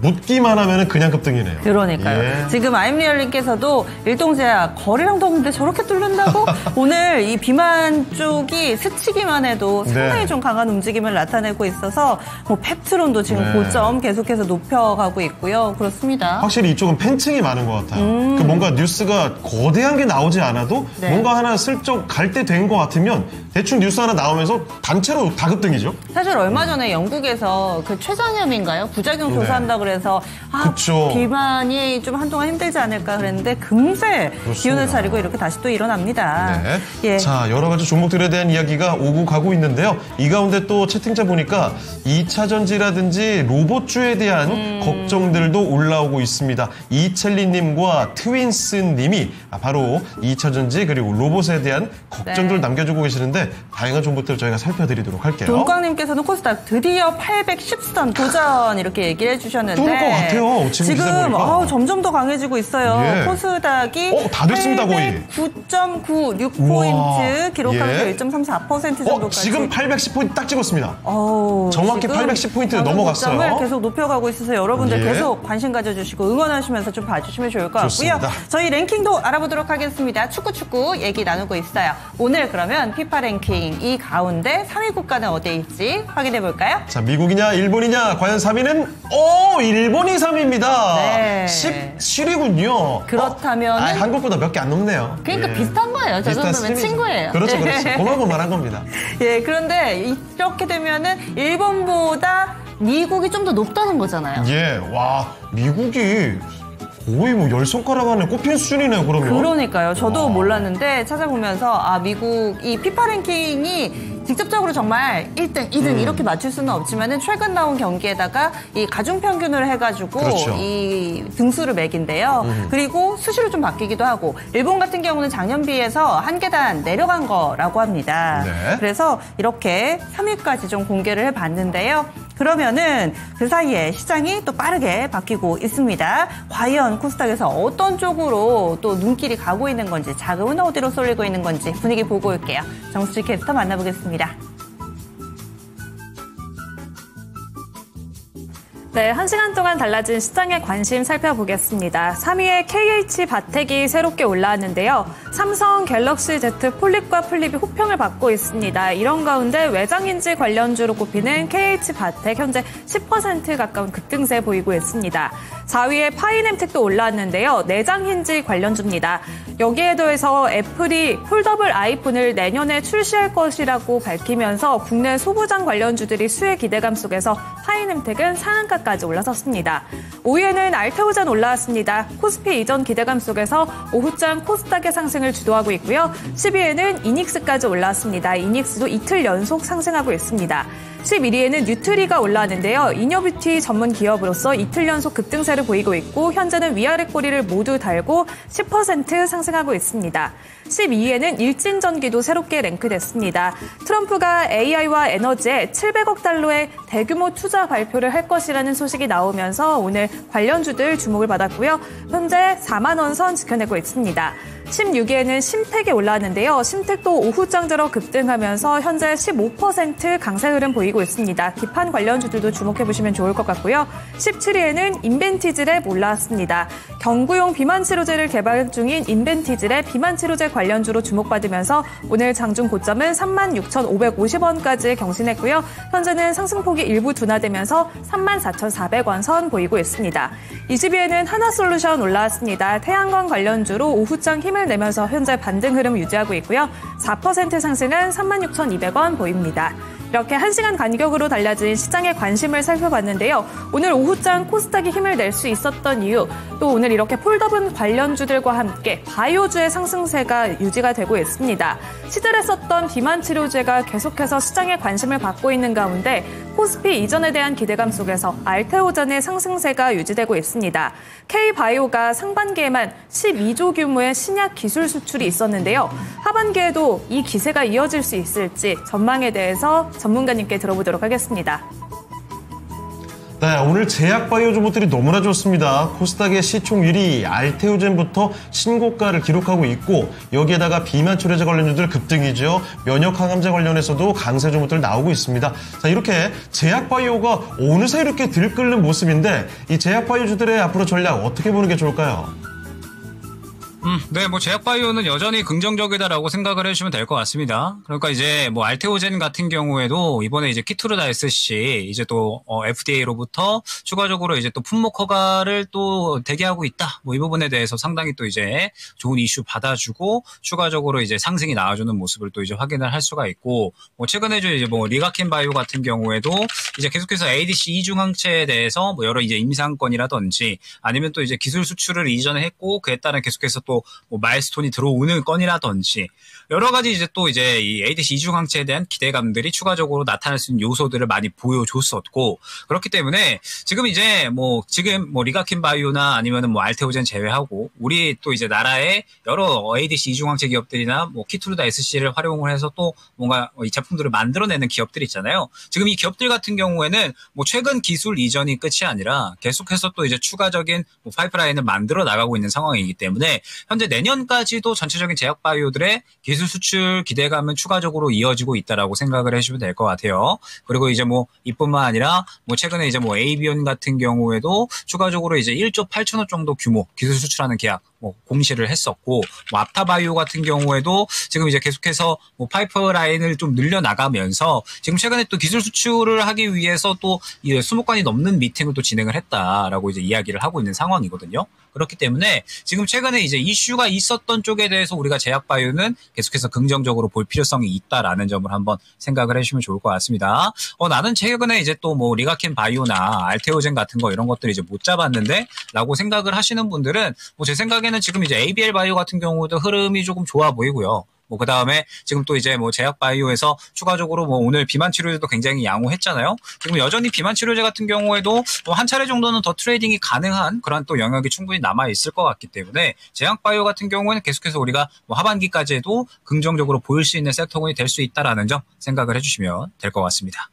묻기만 하면 그냥 급등이네요. 그러니까요. 예. 지금 아임리얼님께서도 일동제약 거래량도 없는데 저렇게 뚫는다고? 오늘 이 비만 쪽이 스치기만 해도 상당히 좀 강한 움직임을 나타내고 있어서 뭐 펩트론도 지금 고점 계속해서 높여가고 있고요. 그렇습니다. 확실히 이쪽은 팬층이 많은 것 같아요. 그 뭔가 뉴스가 거대한 게 나오지 않아도 뭔가 하나 슬쩍 갈 때 된 것 같으면 대충 뉴스 하나 나오면서 단체로 다급등이죠. 사실 얼마 전에 영국에서 그 췌장염인가요? 부작용 조사한다 그래서 비만이 좀 한동안 힘들지 않을까 그랬는데 금세 기운을 차리고 이렇게 다시 또 일어납니다. 네. 예. 자, 여러 가지 종목들에 대한 이야기가 오고 가고 있는데요. 이 가운데 또 채팅자 보니까 2차전지라든지 로봇주에 대한 걱정들도 올라오고 있습니다. 이첼리님과 트윈스님이 바로 2차전지 그리고 로봇에 대한 걱정들을 남겨주고 계시는데 다양한 정보들을 저희가 살펴드리도록 할게요. 동광님께서는 코스닥 드디어 810선 도전 이렇게 얘기를 해주셨는데 뚫을 것 같아요. 지금 점점 더 강해지고 있어요. 예. 코스닥이 다 됐습니다 거의. 9.96포인트 기록하면서 1.34% 정도까지. 지금 810포인트 딱 찍었습니다. 정확히 810포인트 넘어갔어요. 점을 계속 높여가고 있어서 여러분들 계속 관심 가져주시고 응원하시면서 좀 봐주시면 좋을 것 같고요. 저희 랭킹도 알아보도록 하겠습니다. 축구 얘기 나누고 있어요. 오늘 그러면 피파 랭킹 이 가운데 3위 국가는 어디에 있지 확인해 볼까요? 자, 미국이냐 일본이냐 과연 3위는 일본이 3위입니다. 네. 17위군요. 그렇다면 한국보다 몇 개 안 높네요. 그러니까 비슷한 거예요. 저 정도면 친구예요. 그렇죠. 고만고만한 겁니다. 예, 그런데 이렇게 되면은 일본보다 미국이 좀 더 높다는 거잖아요. 예, 와, 미국이 거의 뭐 10손가락 안에 꼽힌 수준이네요, 그러면. 그러니까요. 저도 몰랐는데 찾아보면서 미국 이 피파 랭킹이 직접적으로 정말 1등, 2등 이렇게 맞출 수는 없지만은 최근 나온 경기에다가 이 가중 평균을 해가지고 그렇죠. 이 등수를 매긴데요. 그리고 수시로 좀 바뀌기도 하고 일본 같은 경우는 작년 비해서 한 계단 내려간 거라고 합니다. 네. 그래서 이렇게 3위까지 좀 공개를 해봤는데요. 그러면은 그 사이에 시장이 또 빠르게 바뀌고 있습니다. 과연 코스닥에서 어떤 쪽으로 또 눈길이 가고 있는 건지, 자금은 어디로 쏠리고 있는 건지 분위기 보고 올게요. 정수지 캐스터 만나보겠습니다. 네, 1시간 동안 달라진 시장의 관심 살펴보겠습니다. 3위에 KH 바텍이 새롭게 올라왔는데요. 삼성 갤럭시 Z 폴립과 플립이 호평을 받고 있습니다. 이런 가운데 외장인지 관련주로 꼽히는 KH 바텍 현재 10% 가까운 급등세 보이고 있습니다. 4위에 파이넴텍도 올라왔는데요. 내장인지 관련주입니다. 여기에 더해서 애플이 폴더블 아이폰을 내년에 출시할 것이라고 밝히면서 국내 소부장 관련주들이 수혜 기대감 속에서 파이넴텍은 상한가까지 올라섰습니다. 5위에는 알테오젠 올라왔습니다. 코스피 이전 기대감 속에서 오후장 코스닥의 상승을 주도하고 있고요. 10위에는 이닉스까지 올라왔습니다. 이닉스도 이틀 연속 상승하고 있습니다. 11위에는 뉴트리가 올라왔는데요. 이너뷰티 전문 기업으로서 이틀 연속 급등세를 보이고 있고 현재는 위아래 꼬리를 모두 달고 10% 상승하고 있습니다. 12위에는 일진전기도 새롭게 랭크됐습니다. 트럼프가 AI와 에너지에 700억 달러의 대규모 투자 발표를 할 것이라는 소식이 나오면서 오늘 관련주들 주목을 받았고요. 현재 4만 원 선 지켜내고 있습니다. 16위에는 심택이 올라왔는데요. 심택도 오후장 들어 급등하면서 현재 15% 강세 흐름 보이고 있습니다. 기판 관련주들도 주목해보시면 좋을 것 같고요. 17위에는 인벤티즈랩 올라왔습니다. 경구용 비만치료제를 개발 중인 인벤티즈랩 비만치료제 관련주로 주목받으면서 오늘 장중 고점은 36,550원까지 경신했고요. 현재는 상승폭이 일부 둔화되면서 34,400원 선 보이고 있습니다. 20위에는 하나솔루션 올라왔습니다. 태양광 관련주로 오후장 힘을 내면서 현재 반등 흐름 유지하고 있고요. 4% 상승은 36,200원 보입니다. 이렇게 1시간 간격으로 달라진 시장의 관심을 살펴봤는데요. 오늘 오후장 코스닥이 힘을 낼 수 있었던 이유, 또 오늘 이렇게 폴더블 관련주들과 함께 바이오주의 상승세가 유지가 되고 있습니다. 시들했었던 비만 치료제가 계속해서 시장의 관심을 받고 있는 가운데 코스피 이전에 대한 기대감 속에서 알테오젠의 상승세가 유지되고 있습니다. K바이오가 상반기에만 12조 규모의 신약 기술 수출이 있었는데요. 하반기에도 이 기세가 이어질 수 있을지 전망에 대해서 전문가님께 들어보도록 하겠습니다. 네, 오늘 제약 바이오 주목들이 너무나 좋습니다. 코스닥의 시총 1위 알테오젠부터 신고가를 기록하고 있고 여기에다가 비만 치료제 관련주들 급등이죠. 면역 항암제 관련해서도 강세 주목들 나오고 있습니다. 자, 이렇게 제약 바이오가 어느새 이렇게 들끓는 모습인데 이 제약 바이오주들의 앞으로 전략 어떻게 보는 게 좋을까요? 네, 제약바이오는 여전히 긍정적이다라고 생각을 해주시면 될 것 같습니다. 그러니까 이제 알테오젠 같은 경우에도 이번에 이제 키투르다 SC 이제 또 FDA로부터 추가적으로 이제 또 품목 허가를 또 대기하고 있다. 이 부분에 대해서 상당히 또 이제 좋은 이슈 받아주고 추가적으로 이제 상승이 나와주는 모습을 또 이제 확인을 할 수가 있고 최근에 이제 리가켄 바이오 같은 경우에도 이제 계속해서 ADC 이중항체에 대해서 여러 이제 임상건이라든지 아니면 또 이제 기술 수출을 이전에 했고 그에 따른 계속해서 또 마일스톤이 들어오는 건이라든지 여러 가지 이제 또 이제 이 ADC 이중항체에 대한 기대감들이 추가적으로 나타날 수 있는 요소들을 많이 보여줬었고 그렇기 때문에 지금 이제 리가킨 바이오나 아니면은 알테오젠 제외하고 우리 또 이제 나라의 여러 ADC 이중항체 기업들이나 키투르다 SC를 활용을 해서 또 뭔가 이 제품들을 만들어내는 기업들이 있잖아요. 지금 이 기업들 같은 경우에는 최근 기술 이전이 끝이 아니라 계속해서 또 이제 추가적인 파이프라인을 만들어 나가고 있는 상황이기 때문에 현재 내년까지도 전체적인 제약 바이오들의 기술 수출 기대감은 추가적으로 이어지고 있다라고 생각을 해주시면 될 것 같아요. 그리고 이제 이뿐만 아니라 최근에 이제 에이비온 같은 경우에도 추가적으로 이제 1조 8천억 정도 규모 기술 수출하는 계약 뭐 공시를 했었고, 뭐 앞타바이오 같은 경우에도 지금 이제 계속해서 뭐 파이프라인을 좀 늘려나가면서 지금 최근에 또 기술 수출을 하기 위해서 또 20건이 넘는 미팅을 또 진행을 했다라고 이제 이야기를 하고 있는 상황이거든요. 그렇기 때문에 지금 최근에 이제 이슈가 있었던 쪽에 대해서 우리가 제약바이오는 계속해서 긍정적으로 볼 필요성이 있다라는 점을 한번 생각을 해주시면 좋을 것 같습니다. 나는 최근에 이제 또 뭐 리가켄 바이오나 알테오젠 같은 거 이런 것들 이제 못 잡았는데 라고 생각을 하시는 분들은 뭐 제 생각에는 지금 이제 ABL 바이오 같은 경우도 흐름이 조금 좋아 보이고요. 뭐 그다음에 지금 또 이제 뭐 제약바이오에서 추가적으로 뭐 오늘 비만 치료제도 굉장히 양호했잖아요. 지금 여전히 비만 치료제 같은 경우에도 뭐 한 차례 정도는 더 트레이딩이 가능한 그런 또 영역이 충분히 남아 있을 것 같기 때문에 제약바이오 같은 경우에는 계속해서 우리가 뭐 하반기까지도 긍정적으로 보일 수 있는 섹터군이 될 수 있다라는 점 생각을 해주시면 될 것 같습니다.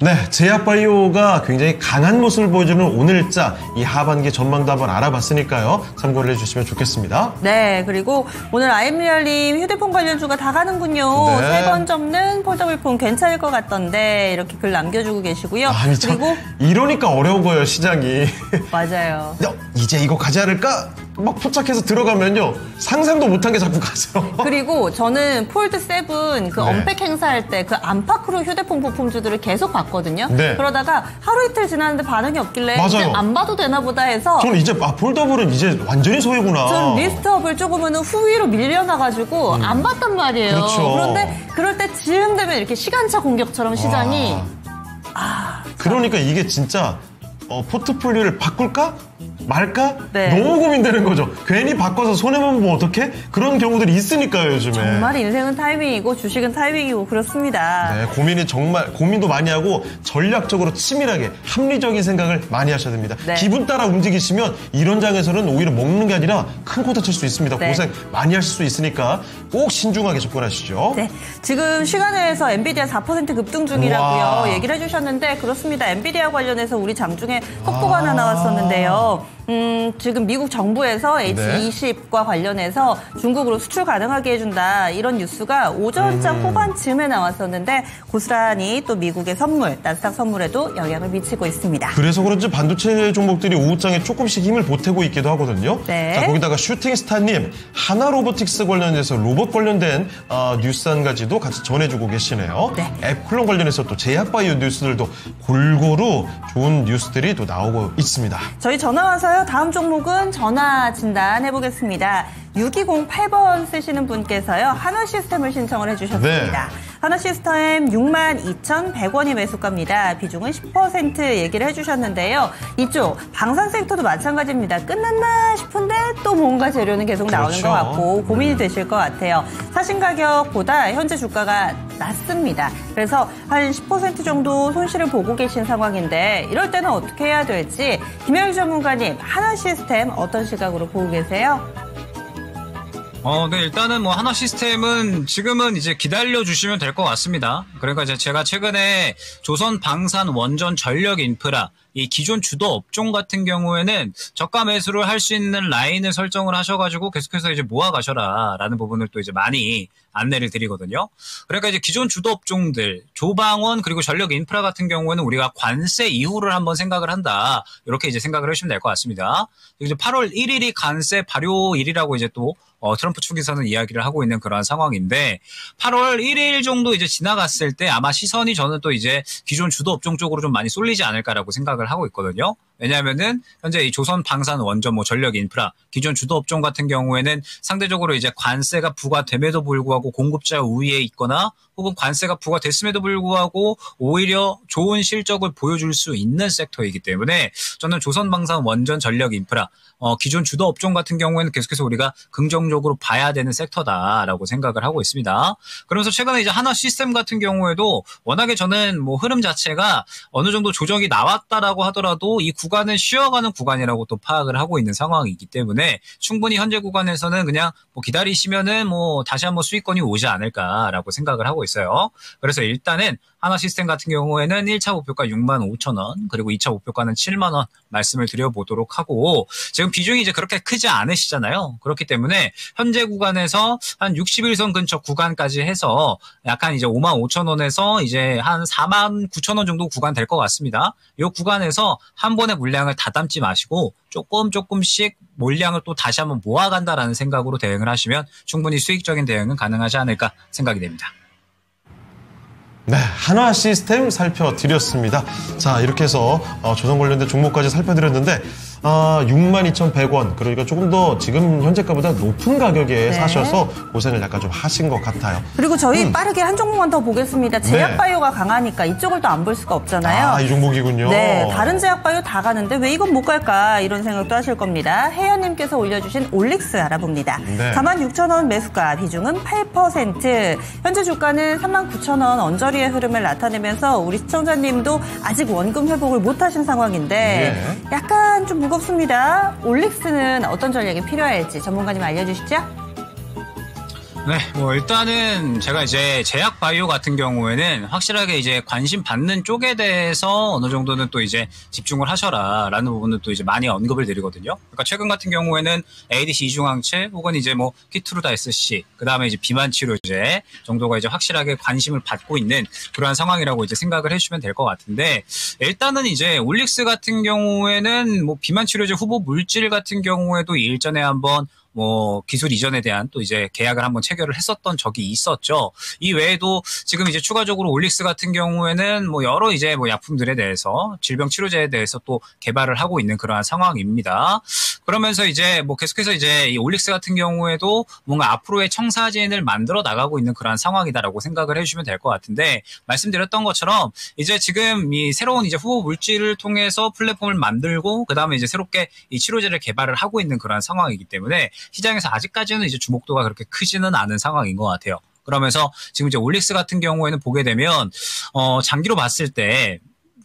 네, 제약바이오가 굉장히 강한 모습을 보여주는 오늘자 이 하반기 전망도 한번 알아봤으니까요. 참고를 해주시면 좋겠습니다. 네, 그리고 오늘 아임리얼님 휴대폰 관련주가 다 가는군요. 네. 3번 접는 폴더블폰 괜찮을 것 같던데 이렇게 글 남겨주고 계시고요. 아니, 그리고 이러니까 어려운 거예요, 시장이. 맞아요. 이제 이거 가지 않을까? 막 포착해서 들어가면요. 상상도 못한 게 자꾸 가세요. 그리고 저는 폴드 7 그 언팩 행사할 때 그 안팎으로 휴대폰 부품주들을 계속 봤거든요. 네. 그러다가 하루 이틀 지났는데 반응이 없길래 맞아요. 이제 안 봐도 되나 보다 해서 저는 이제 폴더블은 이제 완전히 소외구나. 저는 리스트업을 조금은 후위로 밀려나가지고 안 봤단 말이에요. 그렇죠. 그런데 그럴 때 즈음 되면 이렇게 시간차 공격처럼 시장이 그러니까 이게 진짜 포트폴리오를 바꿀까? 말까? 네. 너무 고민되는 거죠. 괜히 바꿔서 손해만 보면 어떡해? 그런 경우들이 있으니까요, 요즘에. 정말 인생은 타이밍이고 주식은 타이밍이고 그렇습니다. 네, 고민도 많이 하고 전략적으로 치밀하게 합리적인 생각을 많이 하셔야 됩니다. 네. 기분 따라 움직이시면 이런 장에서는 오히려 먹는 게 아니라 큰 코 다칠 수 있습니다. 네. 고생 많이 하실 수 있으니까 꼭 신중하게 접근하시죠. 네, 지금 시간에서 엔비디아 4% 급등 중이라고요. 우와. 얘기를 해주셨는데 그렇습니다. 엔비디아 관련해서 우리 장중에 속보가 하나 나왔었는데요. 지금 미국 정부에서 H20과 관련해서 중국으로 수출 가능하게 해준다 이런 뉴스가 오전자 후반쯤에 나왔었는데 고스란히 또 미국의 선물, 나스닥 선물에도 영향을 미치고 있습니다. 그래서 그런지 반도체 종목들이 오후장에 조금씩 힘을 보태고 있기도 하거든요. 네. 자, 거기다가 슈팅스타님, 하나로보틱스 관련해서 로봇 관련된 뉴스 한 가지도 같이 전해주고 계시네요. 네. 앱클론 관련해서 또 제약바이오 뉴스들도 골고루 좋은 뉴스들이 또 나오고 있습니다. 저희 전화 와서요. 다음 종목은 전화 진단 해보겠습니다. 6208번 쓰시는 분께서요. 하나시스템을 신청을 해주셨습니다. 네. 하나시스템 62,100원이 매수가입니다. 비중은 10% 얘기를 해주셨는데요. 이쪽 방산 섹터도 마찬가지입니다. 끝났나 싶은데 또 뭔가 재료는 계속 나오는 그렇죠. 것 같고 고민이 되실 것 같아요. 사신 가격보다 현재 주가가 낮습니다. 그래서 한 10% 정도 손실을 보고 계신 상황인데 이럴 때는 어떻게 해야 될지 김영일 전문가님 하나시스템 어떤 시각으로 보고 계세요? 네, 일단은 뭐 하나 시스템은 지금은 이제 기다려 주시면 될 것 같습니다. 그러니까 이제 제가 최근에 조선 방산 원전 전력 인프라 이 기존 주도 업종 같은 경우에는 저가 매수를 할 수 있는 라인을 설정을 하셔가지고 계속해서 이제 모아 가셔라라는 부분을 또 이제 많이 안내를 드리거든요. 그러니까 이제 기존 주도 업종들, 조방원 그리고 전력 인프라 같은 경우에는 우리가 관세 이후를 한번 생각을 한다. 이렇게 이제 생각을 하시면 될 것 같습니다. 이제 8월 1일이 관세 발효일이라고 이제 또 트럼프 측에서는 이야기를 하고 있는 그러한 상황인데 8월 1일 정도 이제 지나갔을 때 아마 시선이 저는 또 이제 기존 주도 업종 쪽으로 좀 많이 쏠리지 않을까라고 생각을 하고 있거든요. 왜냐하면은 현재 이 조선 방산 원전 뭐 전력 인프라 기존 주도 업종 같은 경우에는 상대적으로 이제 관세가 부과됨에도 불구하고 공급자 우위에 있거나 혹은 관세가 부과됐음에도 불구하고 오히려 좋은 실적을 보여줄 수 있는 섹터이기 때문에 저는 조선 방산 원전 전력 인프라 기존 주도 업종 같은 경우에는 계속해서 우리가 긍정적으로 봐야 되는 섹터다라고 생각을 하고 있습니다. 그러면서 최근에 이제 하나 시스템 같은 경우에도 워낙에 저는 뭐 흐름 자체가 어느 정도 조정이 나왔다라고 하더라도 이 구간은 쉬어가는 구간이라고 또 파악을 하고 있는 상황이기 때문에 충분히 현재 구간에서는 그냥 뭐 기다리시면은 뭐 다시 한번 수익권이 오지 않을까라고 생각을 하고 있어요. 그래서 일단은 한화시스템 같은 경우에는 1차 목표가 65,000원, 그리고 2차 목표가는 7만원 말씀을 드려보도록 하고, 지금 비중이 이제 그렇게 크지 않으시잖아요. 그렇기 때문에 현재 구간에서 한 61선 근처 구간까지 해서 약간 이제 55,000원에서 이제 한 49,000원 정도 구간 될 것 같습니다. 이 구간에서 한 번에 물량을 다 담지 마시고 조금씩 물량을 또 다시 한번 모아간다라는 생각으로 대응을 하시면 충분히 수익적인 대응은 가능하지 않을까 생각이 됩니다. 네, 한화시스템 살펴드렸습니다. 자, 이렇게 해서 조선 관련된 종목까지 살펴드렸는데 62,100원, 그러니까 조금 더 지금 현재가보다 높은 가격에 사셔서 고생을 약간 좀 하신 것 같아요. 그리고 저희 빠르게 한 종목만 더 보겠습니다. 제약바이오가 강하니까 이쪽을 또 안 볼 수가 없잖아요. 이 종목이군요. 네, 다른 제약바이오 다 가는데 왜 이건 못 갈까 이런 생각도 하실 겁니다. 혜연님께서 올려주신 올릭스 알아봅니다. 46,000원 매수가, 비중은 8%. 현재 주가는 39,000원 언저리의 흐름을 나타내면서 우리 시청자님도 아직 원금 회복을 못하신 상황인데 약간 좀 무겁습니다. 올릭스는 어떤 전략이 필요할지 전문가님 알려주시죠. 네, 일단은 제가 이제 제약 바이오 같은 경우에는 확실하게 이제 관심 받는 쪽에 대해서 어느 정도는 또 이제 집중을 하셔라라는 부분은 또 이제 많이 언급을 드리거든요. 그러니까 최근 같은 경우에는 ADC 이중항체 혹은 이제 키트루다 SC, 그 다음에 이제 비만 치료제 정도가 이제 확실하게 관심을 받고 있는 그러한 상황이라고 이제 생각을 해주시면 될 것 같은데, 일단은 이제 올릭스 같은 경우에는 비만 치료제 후보 물질 같은 경우에도 일전에 한번 기술 이전에 대한 또 이제 계약을 한번 체결을 했었던 적이 있었죠. 이 외에도 지금 이제 추가적으로 올릭스 같은 경우에는 여러 이제 약품들에 대해서 질병 치료제에 대해서 또 개발을 하고 있는 그러한 상황입니다. 그러면서 이제 계속해서 이제 이 올릭스 같은 경우에도 뭔가 앞으로의 청사진을 만들어 나가고 있는 그러한 상황이다라고 생각을 해주시면 될 것 같은데, 말씀드렸던 것처럼 이제 지금 이 새로운 이제 후보 물질을 통해서 플랫폼을 만들고 그 다음에 이제 새롭게 이 치료제를 개발을 하고 있는 그러한 상황이기 때문에 시장에서 아직까지는 이제 주목도가 그렇게 크지는 않은 상황인 것 같아요. 그러면서 지금 이제 올릭스 같은 경우에는 보게 되면 장기로 봤을 때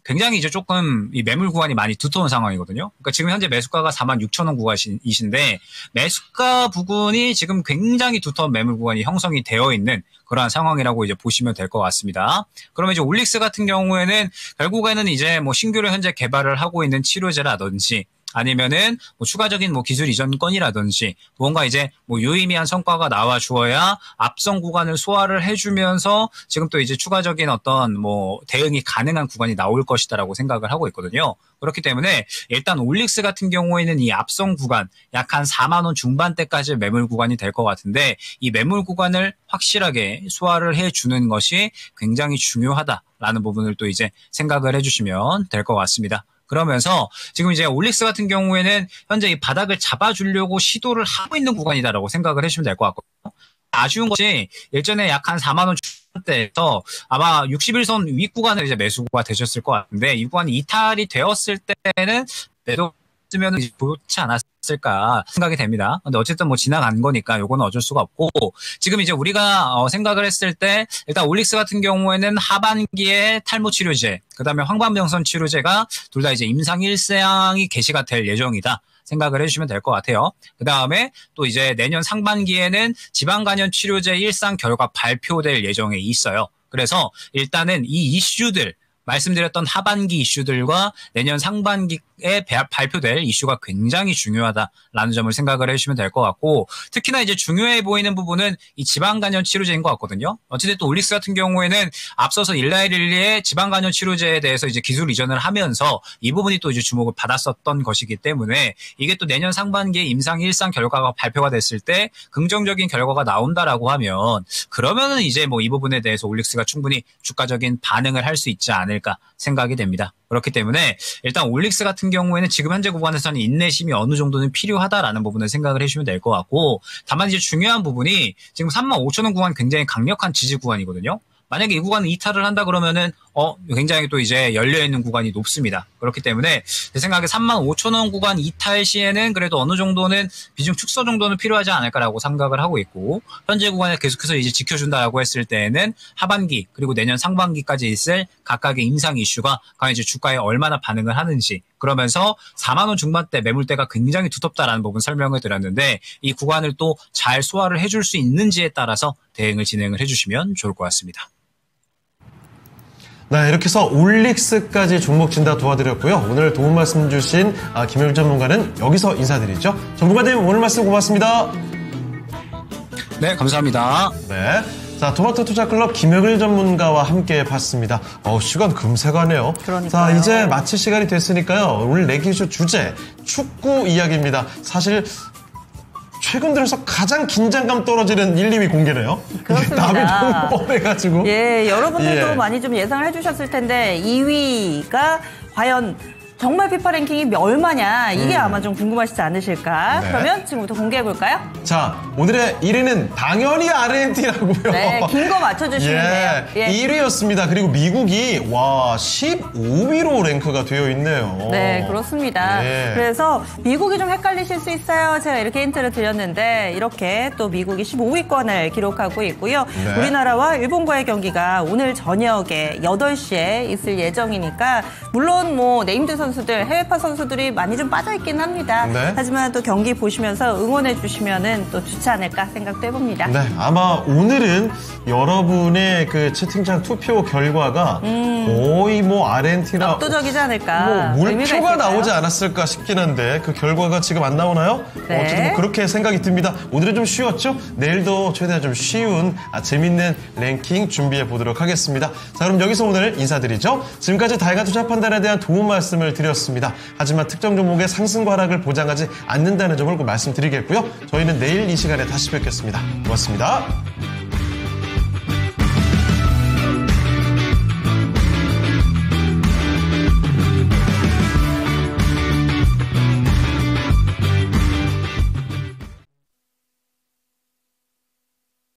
굉장히 이제 조금 이 매물 구간이 많이 두터운 상황이거든요. 그러니까 지금 현재 매수가가 46,000원 구간이신데 매수가 부분이 지금 굉장히 두터운 매물 구간이 형성이 되어 있는 그러한 상황이라고 이제 보시면 될 것 같습니다. 그러면 이제 올릭스 같은 경우에는 결국에는 이제 신규로 현재 개발을 하고 있는 치료제라든지 아니면은 추가적인 기술 이전 건이라든지 뭔가 이제 유의미한 성과가 나와 주어야 앞선 구간을 소화를 해주면서 지금 또 이제 추가적인 어떤 대응이 가능한 구간이 나올 것이다라고 생각을 하고 있거든요. 그렇기 때문에 일단 올릭스 같은 경우에는 이 앞선 구간 약 한 4만 원 중반대까지 매물 구간이 될 것 같은데, 이 매물 구간을 확실하게 소화를 해주는 것이 굉장히 중요하다라는 부분을 또 이제 생각을 해주시면 될 것 같습니다. 그러면서 지금 이제 올릭스 같은 경우에는 현재 이 바닥을 잡아주려고 시도를 하고 있는 구간이다라고 생각을 해주시면 될 것 같거든요. 아쉬운 것이 예전에 약 한 4만 원 때에서 아마 61선 위 구간을 이제 매수가 되셨을 것 같은데, 이 구간이 이탈이 되었을 때는 매도 쓰면 좋지 않았을까 생각이 됩니다. 근데 어쨌든 지나간 거니까 요거는 어쩔 수가 없고, 지금 이제 우리가 생각을 했을 때 일단 올릭스 같은 경우에는 하반기에 탈모 치료제, 그다음에 황반병선 치료제가 둘 다 이제 임상 1상이 개시가 될 예정이다 생각을 해주시면 될 것 같아요. 그 다음에 또 이제 내년 상반기에는 지방간염 치료제 1상 결과 발표될 예정에 있어요. 그래서 일단은 이 이슈들, 말씀드렸던 하반기 이슈들과 내년 상반기에 발표될 이슈가 굉장히 중요하다라는 점을 생각을 해주시면 될 것 같고, 특히나 이제 중요해 보이는 부분은 이 지방간염 치료제인 것 같거든요. 어찌됐든 올릭스 같은 경우에는 앞서서 일라이릴리의 지방간염 치료제에 대해서 이제 기술 이전을 하면서 이 부분이 또 이제 주목을 받았었던 것이기 때문에, 이게 또 내년 상반기에 임상 1상 결과가 발표가 됐을 때 긍정적인 결과가 나온다라고 하면, 그러면은 이제 이 부분에 대해서 올릭스가 충분히 주가적인 반응을 할 수 있지 않을까 생각이 됩니다. 그렇기 때문에 일단 올릭스 같은 경우에는 지금 현재 구간에서는 인내심이 어느 정도는 필요하다라는 부분을 생각을 해주시면 될 것 같고, 다만 이제 중요한 부분이 지금 35,000원 구간 굉장히 강력한 지지 구간이거든요. 만약에 이 구간을 이탈을 한다 그러면은 굉장히 또 이제 열려있는 구간이 높습니다. 그렇기 때문에 제 생각에 35,000원 구간 이탈 시에는 그래도 어느 정도는 비중 축소 정도는 필요하지 않을까라고 생각을 하고 있고, 현재 구간에 계속해서 이제 지켜준다라고 했을 때에는 하반기 그리고 내년 상반기까지 있을 각각의 임상 이슈가 과연 이제 주가에 얼마나 반응을 하는지, 그러면서 4만 원 중반대 매물대가 굉장히 두텁다라는 부분 설명을 드렸는데, 이 구간을 또 잘 소화를 해줄 수 있는지에 따라서 대응을 진행을 해주시면 좋을 것 같습니다. 네, 이렇게 해서 올릭스까지 종목 진단 도와드렸고요. 오늘 도움 말씀 주신 김영일 전문가는 여기서 인사드리죠. 전문가님, 오늘 말씀 고맙습니다. 네, 감사합니다. 네. 자, 토마토 투자클럽 김영일 전문가와 함께 봤습니다. 시간 금세 가네요. 그러니까요. 자, 이제 마칠 시간이 됐으니까요. 오늘 내기쇼 주제, 축구 이야기입니다. 사실 최근 들어서 가장 긴장감 떨어지는 1, 2위 공개네요. 그렇습니다. 답이 너무 뻔해가지고. 예, 여러분들도 많이 좀 예상을 해주셨을 텐데 2위가 과연 정말 피파 랭킹이 얼마냐 이게 아마 좀 궁금하시지 않으실까? 네. 그러면 지금부터 공개해볼까요? 자, 오늘의 1위는 당연히 아르헨티나고요. 네, 긴 거 맞춰주시면 돼요. 예. 1위였습니다. 그리고 미국이 15위로 랭크가 되어 있네요. 네, 그렇습니다. 예. 그래서 미국이 좀 헷갈리실 수 있어요. 제가 이렇게 힌트를 드렸는데 이렇게 또 미국이 15위권을 기록하고 있고요. 네. 우리나라와 일본과의 경기가 오늘 저녁에 8시에 있을 예정이니까 물론 뭐 네임드 선수들, 해외파 선수들이 많이 좀 빠져있긴 합니다. 네. 하지만 또 경기 보시면서 응원해 주시면은 또 좋지 않을까 생각도 해봅니다. 네, 아마 오늘은 여러분의 그 채팅창 투표 결과가 거의 뭐 아르헨티나 압도적이지 않을까. 뭐 물표가 나오지 않았을까 싶긴 한데 그 결과가 지금 안 나오나요? 네. 어쨌든 뭐 그렇게 생각이 듭니다. 오늘은 좀 쉬웠죠? 내일도 최대한 좀 쉬운 재밌는 랭킹 준비해 보도록 하겠습니다. 자, 그럼 여기서 오늘 인사드리죠. 지금까지 다양한 투자 판단에 대한 도움 말씀을 드렸습니다. 하지만 특정 종목의 상승과 하락을 보장하지 않는다는 점을 꼭 말씀드리겠고요. 저희는 내일 이 시간에 다시 뵙겠습니다. 고맙습니다.